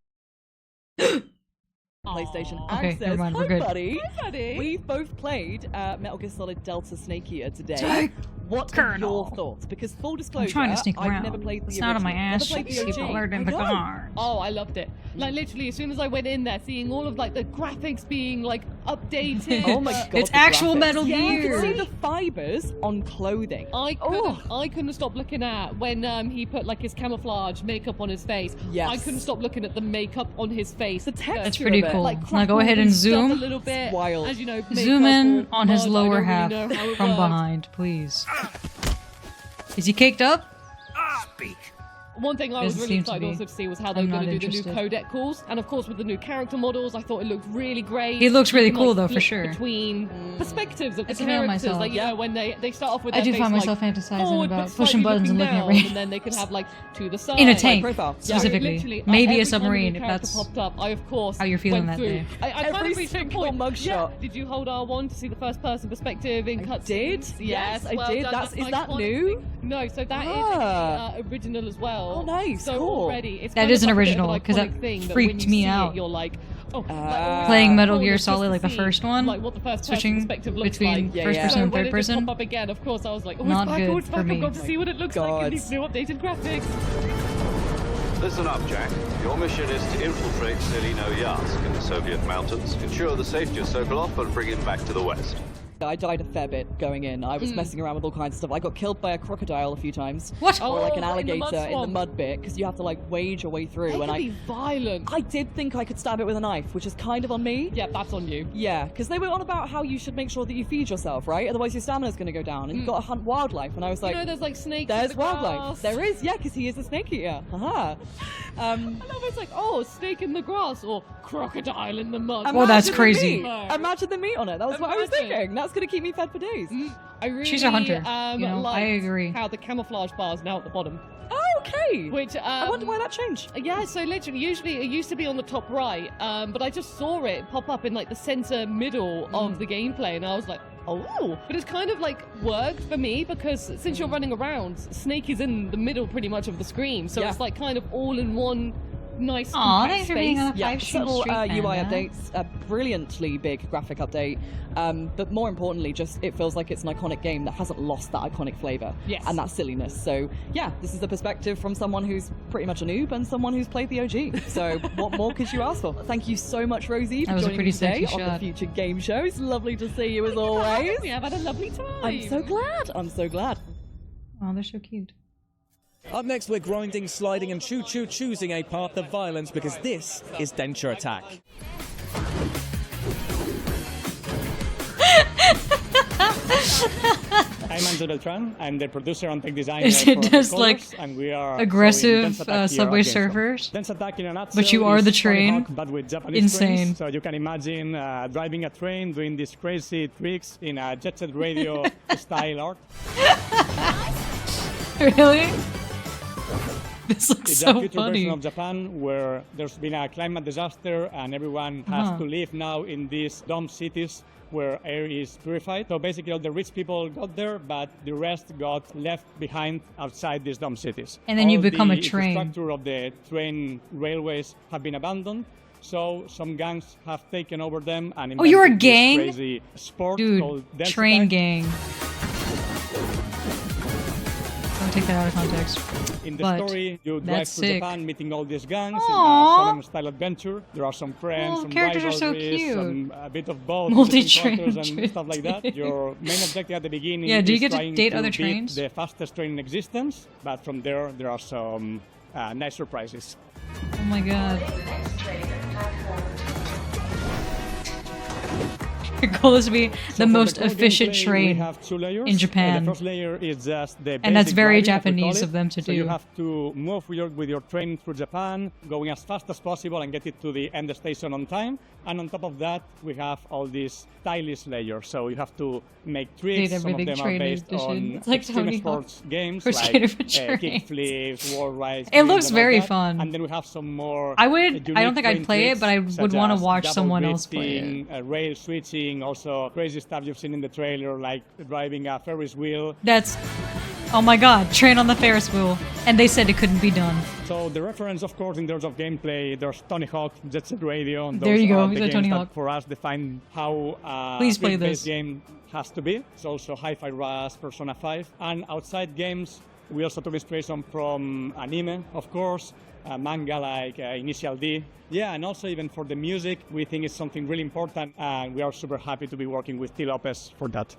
PlayStation Okay, Access. never mind, we're Hi, good. buddy. Hi, buddy. We've both played Metal Gear Solid Delta Snake Eater today. Snake. What are your thoughts? Because full disclosure, I'm trying to sneak I've around. never played the It's original. not on my ass. Never played the People OG. learned in the cars. Oh, I loved it. Like literally, as soon as I went in there, seeing all of like the graphics being like updated. Oh my god! It's the actual graphics. Metal Yeah, Gear. you can see the fibers on clothing. I couldn't stop looking at when he put like his camouflage makeup on his face. Yes. I couldn't stop looking at the makeup on his face. The texture That's pretty of it, cool. Like, Now go ahead and crackled stuff zoom. a little bit. Wild. As you know, Zoom makeup in or on his mud, I lower don't half really know how it from works. behind, please. Is he caked up? Speak. one thing I was really excited also to see was how they were going to do the new interested. codec calls, and of course with the new character models, I thought it looked really great. It looks really You can, cool though, flip for sure. Between perspectives of the I can feel characters, myself. like when they start off with I their do face, find myself like, fantasizing forward, about but pushing slightly buttons and looking at down, rain. and then they can have like to the side In a like, tank, profile. specifically. Literally, Maybe every a time the new submarine, if character that's popped up, I of course how you're feeling went that through. day. I kind of Every appreciate single mugshot. Did you hold R1 to see the first person perspective in cutscenes? did. Yes, I did. That's Is that iconic. new? No, so that Ah. is original as well. Oh, nice. So Cool. already, it's That kind is of an like a bit of original, an 'cause that iconic thing that freaked when you me see out. It, you're like, oh, Playing Metal cool, Gear just to Solid, like the see, first one, like what the first switching person perspective looks between like. first person So and when third it just person. pop up again, of course, I was like, oh, Not it's back, good oh, it's for back. me. I've got to see what it looks like in these new updated graphics. Listen up, Jack. Your mission is to infiltrate Selino-Yarsk in the Soviet mountains, ensure the safety of Sokolov, and bring him back to the west. I died a fair bit going in. I was messing around with all kinds of stuff. I got killed by a crocodile a few times. What? Or like an Oh, in the alligator mud in the swamp. mud bit, because you have to like wade your way through. They and can I be violent. I did think I could stab it with a knife, which is kind of on me. Yeah, that's on you. Yeah, because they were on about how you should make sure that you feed yourself, right? Otherwise your stamina's going to go down, and you've got to hunt wildlife. And I was like, You know, there's like snakes. in there's the wildlife. grass. There is, yeah, because he is a snake eater. Haha. I love it's like, oh, snake in the grass or crocodile in the mud. Well, that's Imagine the crazy. meat. Imagine the meat on it. That was what I was Imagine. thinking. That's going to keep me fed for days. I really, She's a hunter, you know, I liked agree. how the camouflage bar is now at the bottom. Oh, okay. Which I wonder why that changed. Yeah, so literally, usually it used to be on the top right, but I just saw it pop up in like the center middle of the gameplay, and I was like, oh. But it's kind of like worked for me because since you're running around, Snake is in the middle pretty much of the screen, so it's like kind of all in one nice Aw, compact thanks for space. being on a Yeah, 5 stream subtle streak, UI Anna. updates, a brilliantly big graphic update, but more importantly, just it feels like it's an iconic game that hasn't lost that iconic flavor Yes. and that silliness. So yeah, this is the perspective from someone who's pretty much a noob and someone who's played the OG. So what more could you ask for? Thank you so much, Rosie, for That was a joining pretty me today sexy on the shot. Future Game Show. It's lovely to see you as always. Yeah, I've had a lovely time. I'm so glad. I'm so glad. Oh, they're so cute. Up next, we're grinding, sliding, and choosing a path of violence because this is Denture Attack. I'm Andrew Beltran. I'm the producer and tech designer Is for it just, Colors, like, and we are aggressive, Dense Attack here Subway at Gamescom. Surfers? Dense Attack in a nutshell But you are is the Tony train? Hawk, but with Japanese Insane. trains. So you can imagine driving a train, doing these crazy tricks in a Jet Set Radio style art. Really? This looks It's a so future funny. version of Japan where there's been a climate disaster and everyone has Uh-huh. to live now in these dome cities where air is purified. So basically all the rich people got there, but the rest got left behind outside these dome cities. And then you All become a the train. infrastructure of the train railways have been abandoned. So some gangs have taken over them and Oh, you're a invented this gang? crazy sport Dude, called Dense train Attack. gang. Don't take that out of context. In the But story, you drive that's through sick. Japan, meeting all these gangs Aww. in a solemn-style adventure. There are some friends, Oh, some characters are so rivalries, cute. some a bit of both, Multi-train different characters and stuff like that. trains. Your main objective at the beginning Yeah, do you is get to trying date other beat trains? the fastest train in existence, but from there are some nice surprises. Oh my god. Your goal is to be the So for most core efficient gameplay, train we have 2 layers. in Japan. The first layer is just the And that's basic very driving, as we call Japanese it. of them to so do. you have to move with your train through Japan, going as fast as possible and get it to the end station on time. And on top of that, we have all these stylish layers. So you have to make tricks. Dude, Some every of big them are train based edition. on It's like extreme Tony sports Hawk. games We're like scared of trains. kick flips, wall rides. It spins, looks and all very that. fun. And then we have some more. I don't unique think I'd train play it, tricks, but I would such wanna as watch double someone else play drifting, rail switching, also crazy stuff you've seen in the trailer, like driving a Ferris wheel. That's... Oh my god, train on the Ferris wheel. And they said it couldn't be done. So the reference, of course, in terms of gameplay, there's Tony Hawk, Jet Set Radio. And There those you go, are he's the a games Tony that Hawk. for us define how a Please play grid-based this. game has to be. It's also Hi-Fi Rush, Persona 5. And outside games, we also took inspiration from anime, of course, manga like Initial D. Yeah, and also even for the music, we think it's something really important, and we are super happy to be working with T. Lopez for that.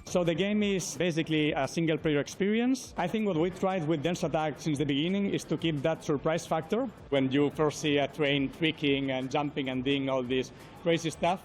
So the game is basically a single-player experience. I think what we tried with Dense Attack since the beginning is to keep that surprise factor when you first see a train tweaking and jumping and doing all this crazy stuff.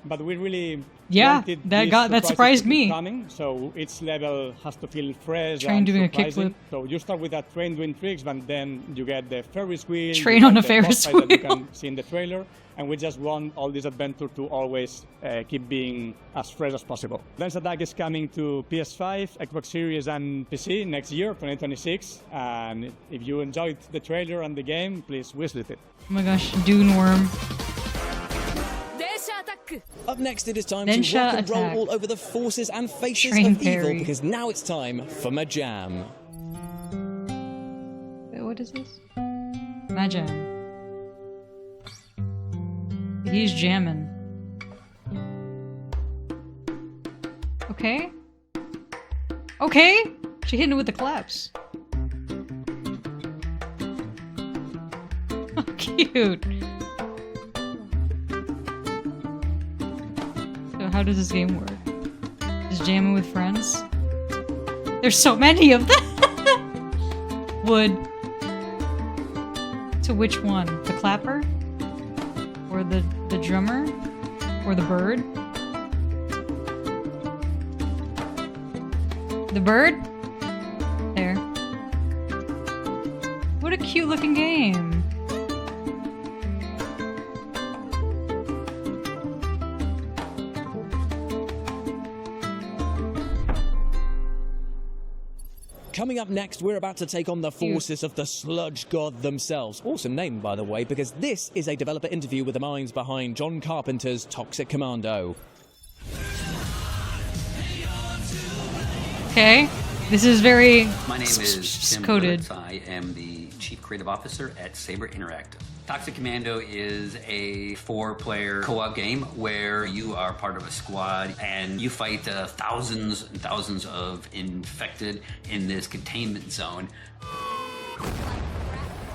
but we really wanted that surprised me. Coming, so each level has to feel fresh. Train and doing surprising. a kickflip. So you start with that train doing tricks, but then you get the Ferris wheel. Train on a Ferris that wheel. you can see in the trailer. And we just want all this adventure to always keep being as fresh as possible. Lens Attack is coming to PS5, Xbox Series and PC next year, 2026. And if you enjoyed the trailer and the game, please visit it. Oh my gosh, Dune Worm. Up next, it is time Densha to rock and roll attack. all over the forces and faces Train of evil, parry. because now it's time for Majam. Wait, what is this? Majam. He's jamming. Okay. Okay! She hit it with the claps. Oh, cute. So how does this game work? Just jamming with friends? There's so many of them! Wood. To which one? The clapper? Or the drummer? Or the bird? The bird? There. What a cute looking game. Coming up next, we're about to take on the forces of the Sludge God themselves. Awesome name, by the way, because this is a developer interview with the minds behind John Carpenter's Toxic Commando. Okay. This is very My name is Tim coded. Lewis. I am the Chief Creative Officer at Saber Interactive. Toxic Commando is a 4-player co-op game where you are part of a squad and you fight thousands and thousands of infected in this containment zone.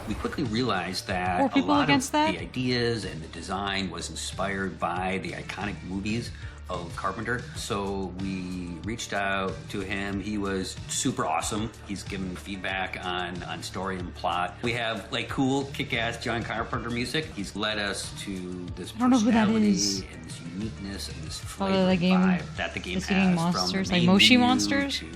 We quickly realized that 4 a people lot against of that? the ideas and the design was inspired by the iconic movies of Carpenter. So we reached out to him. He was super awesome. He's given feedback on story and plot. We have like cool, kick-ass John Carpenter music. He's led us to this I don't know who that personality is. and this uniqueness and this Probably flavor the game vibe that the game is has, eating from monsters, the like main Moshi menu monsters? to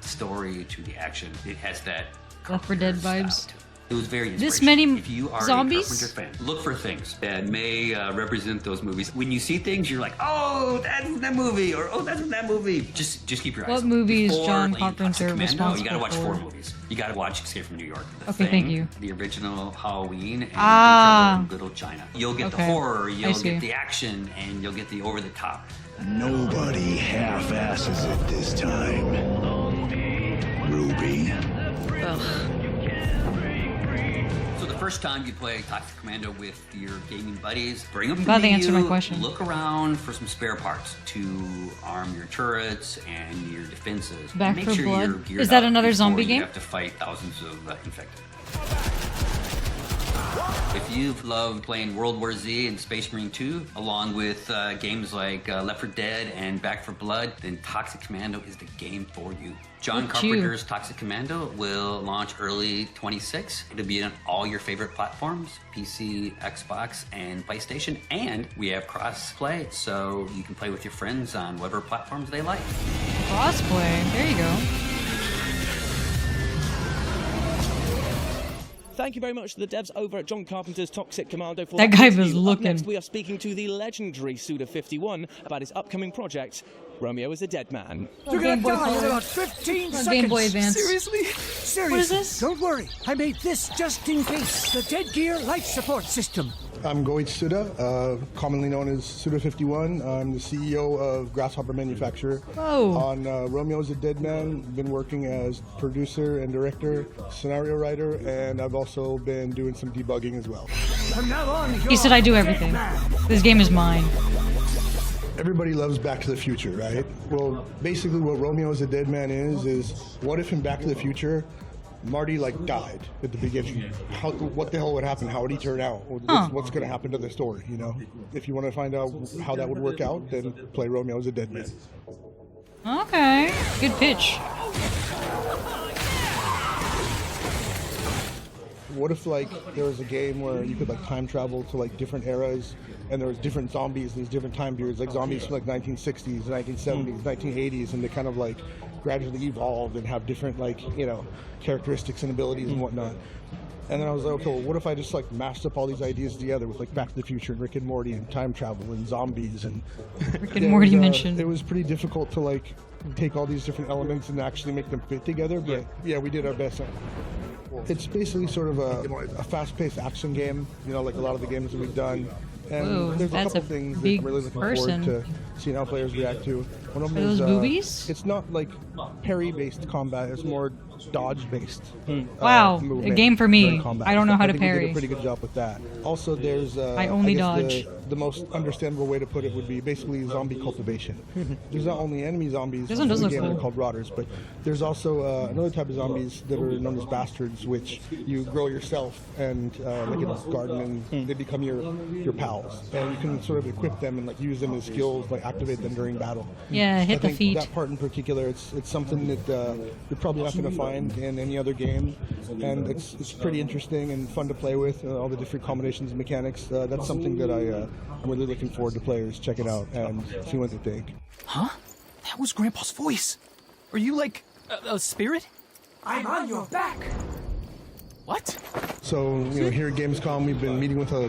the story to the action. It has that Left 4 Dead vibes. it was very This inspirational. many If you are zombies? a Carpenter fan, look for things that may represent those movies. When you see things, you're like, oh, that's from that movie, or oh, that's from that movie. Just keep your eyes What open. movie is Before, John like, Toxic Carpenter Commando, responsible you gotta watch for? 4 movies. You gotta watch Escape from New York, The Okay, Thing, thank you. the original Halloween, and Ah. Big Trouble in Little China. You'll get the Okay, horror, I you'll see. get the action, and you'll get the over the top. Nobody half-asses it this time. Ruby. So the first time you play Toxic Commando with your gaming buddies, bring them I'm to glad they meet answered you, my question. Look around for some spare parts to arm your turrets and your defenses. Back Make for sure Blood? you're geared Is that up another before zombie you game? have to fight thousands of infected. If you've loved playing World War Z and Space Marine 2, along with games like Left 4 Dead and Back 4 Blood, then Toxic Commando is the game for you. John Look at you. Carpenter's Toxic Commando will launch early 26. It'll be on all your favorite platforms, PC, Xbox, and PlayStation. And we have cross-play, so you can play with your friends on whatever platforms they like. Crossplay. There you go. Thank you very much to the devs over at John Carpenter's Toxic Commando for That guy interview. was Up looking. next, we are speaking to the legendary Suda51 about his upcoming project, Romeo is a Dead Man. You're Game gonna Boy die in Color. about 15 On seconds. Game Boy Advance. Seriously? Seriously. What is this? Don't worry. I made this just in case. The Dead Gear Life Support System. I'm Goichi Suda, commonly known as Suda51. I'm the CEO of Grasshopper Manufacturer. Whoa. On Romeo's a Dead Man, been working as producer and director, scenario writer, and I've also been doing some debugging as well. From now on, He said I do everything. This game is mine. Everybody loves Back to the Future, right? Well, basically what Romeo's a Dead Man is what if in Back to the Future, Marty died at the beginning? What the hell would happen? How would he turn out? What's going to happen to the story? You know, if you want to find out how that would work out, then play Romeo's a Dead Man. Okay. Good pitch. what if like there was a game where you could like time travel to like different eras, and there was different zombies in these different time periods, like zombies from like 1960s, 1970s, 1980s, and they kind of like gradually evolved and have different like, you know, characteristics and abilities and whatnot. And then I was like, okay, well, what if I just like mashed up all these ideas together with like Back to the Future and Rick and Morty and time travel and zombies and Rick and Morty mentioned. It was pretty difficult to like take all these different elements and actually make them fit together, but yeah, we did our best. It's basically sort of a fast-paced action game, you know, like a lot of the games that we've done. And Whoa, there's a that's couple a thing big that I'm really looking person. forward to seeing how players react to. One of them Are those is, boobies? It's not like parry-based combat, it's more dodge-based. Wow, a movement game for me. during combat. I don't know how I to think we parry. did a pretty good job with that. Also, there's I only guess dodge. The most understandable way to put it would be basically zombie cultivation. There's not only enemy zombies This one does in the look game that are cool. called rotters, but there's also another type of zombies that are known as bastards, which you grow yourself and like in a garden, and they become your pals, and you can sort of equip them and like use them as skills, like activate them during battle. Yeah, hit I the think feet. That part in particular, it's something that you're probably not going to find in any other game, and it's pretty interesting and fun to play with. All the different combinations and mechanics. That's something that I'm really looking forward to players check it out and see what they think. Huh? That was Grandpa's voice. Are you like a spirit? I'm on your back. What? So, you know, here at Gamescom, we've been meeting with a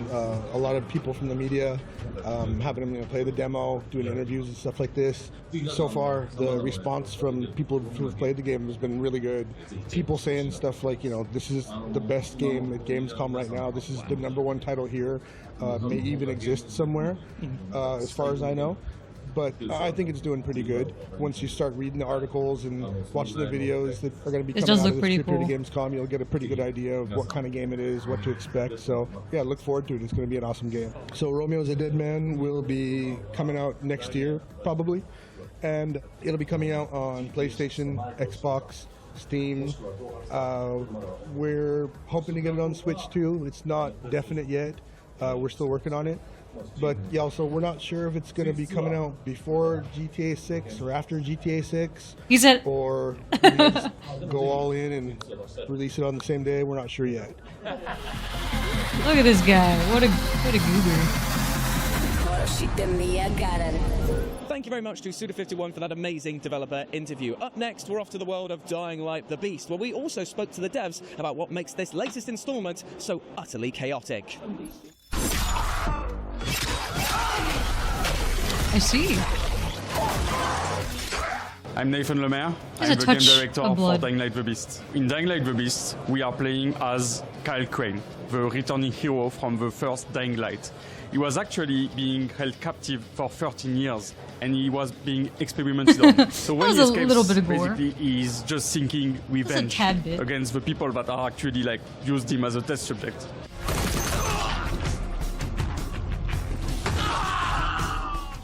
lot of people from the media, having them, you know, play the demo, doing interviews and stuff like this. So far, the response from people who've played the game has been really good. People saying stuff like, you know, this is the best game at Gamescom right now. This is the #1 title here. May even exist somewhere, as far as I know. But I think it's doing pretty good. Once you start reading the articles and watching the videos that are going to be It coming does out look of this pretty trip here cool. to Gamescom, you'll get a pretty good idea of what kind of game it is, what to expect. So yeah, look forward to it. It's going to be an awesome game. So Romeo's a Dead Man will be coming out next year, probably. And it'll be coming out on PlayStation, Xbox, Steam. We're hoping to get it on Switch too. It's not definite yet. We're still working on it. But yeah, also we're not sure if it's going to be coming out before GTA 6 or after GTA 6. He said, or we just go all in and release it on the same day. We're not sure yet. Look at this guy. What a goober. Thank you very much to Suda51 for that amazing developer interview. Up next, we're off to the world of Dying Light the Beast, where we also spoke to the devs about what makes this latest installment so utterly chaotic. I see. I'm Nathan Lemaire. There's I'm a the game touch director of for blood. Dying Light the Beast. In Dying Light the Beast, we are playing as Kyle Crane, the returning hero from the first Dying Light. He was actually being held captive for 13 years, and he was being experimented on. So when was he a escapes, little bit of gore. basically he's just seeking revenge tad bit. against the people that are actually like used him as a test subject.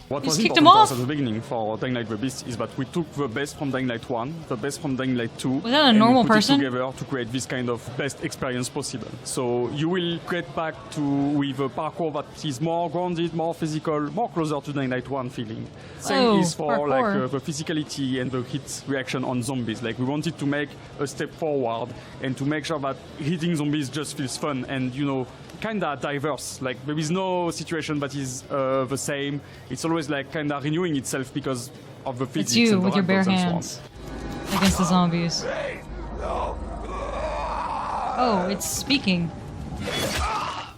What You was just kicked him important to us off? at the beginning for Dying Light the Beast is that we took the best from Dying Light 1, the best from Dying Light 2, Was that a and normal we put person? it together to create this kind of best experience possible. So you will get back to with a parkour that is more grounded, more physical, more closer to Dying Light 1 feeling. Same Oh, is for parkour. like the physicality and the hit reaction on zombies. Like we wanted to make a step forward and to make sure that hitting zombies just feels fun and, you know, kinda diverse. Like there is no situation that is the same. It's always like kinda renewing itself because of the physics It's you and the with your bare ragdolls and so on. hands against the zombies. Oh, it's speaking.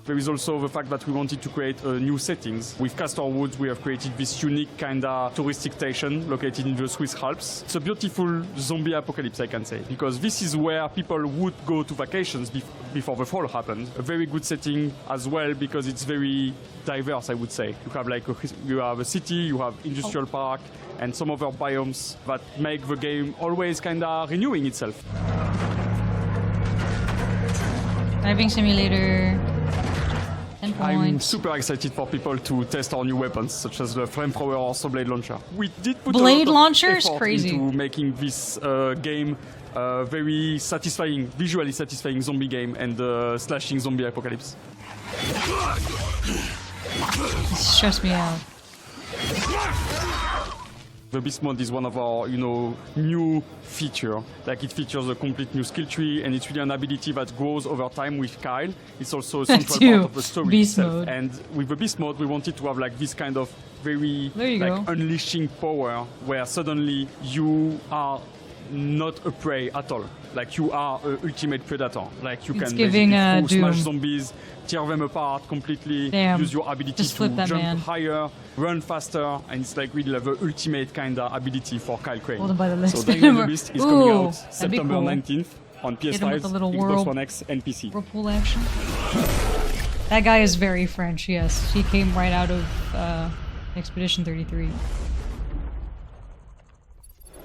There is also the fact that we wanted to create new settings. With Castor Woods, we have created this unique kind of touristic station located in the Swiss Alps. It's a beautiful zombie apocalypse, I can say, because this is where people would go to vacations before the fall happened. A very good setting as well because it's very diverse, I would say. You have like you have a city, you have industrial park, and some other biomes that make the game always kind of renewing itself. Driving simulator. 10 I'm points. super excited for people to test our new weapons, such as the flamethrower or saw blade launcher. We did put Blade a lot launcher of is effort crazy. into making this game very satisfying, visually satisfying zombie game and slashing zombie apocalypse. It stressed me out. The Beast mode is one of our, new feature. Like it features a complete new skill tree, and it's really an ability that grows over time with Kyle. It's also a central part of the story Beast itself. mode. And with the Beast mode, we wanted to have like this kind of very unleashing power, where suddenly you are not a prey at all. Like you are an ultimate predator. Like you can basically smash zombies, tear them apart completely, use your ability to jump higher, run faster, and it's like really the ultimate kind of ability for Kyle Crane. So Dying of the Beast is coming out September 19th on PS5, Xbox One X, and PC. Whirlpool action. That guy is very French, yes. He came right out of Expedition 33.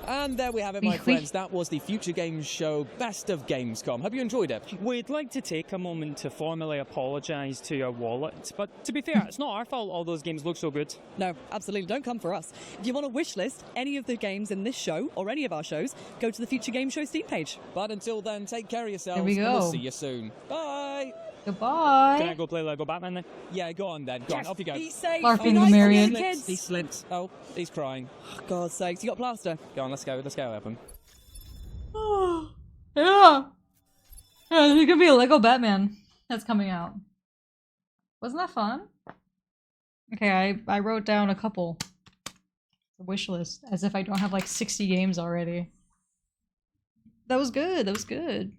And there we have it, my friends. That was the Future Games Show Best of Gamescom. Hope you enjoyed it. We'd like to take a moment to formally apologise to your wallet, but to be fair, it's not our fault all those games look so good. No, absolutely. Don't come for us. If you want to wishlist any of the games in this show or any of our shows, go to the Future Game Show Steam page. But until then, take care of yourselves. There we go. And we'll see you soon. Bye. Goodbye. Can I go play Lego Batman then? Yeah, go on then. Go on, off you go. Be safe. LARPing the Marion. He slipped. Oh, he's crying. Oh, God's sakes, you got plaster. Go on, let's go. Let's go help him. Yeah. Yeah, there's gonna be a Lego Batman that's coming out. Wasn't that fun? Okay, I wrote down a couple. A wish list, as if I don't have like 60 games already. That was good. That was good.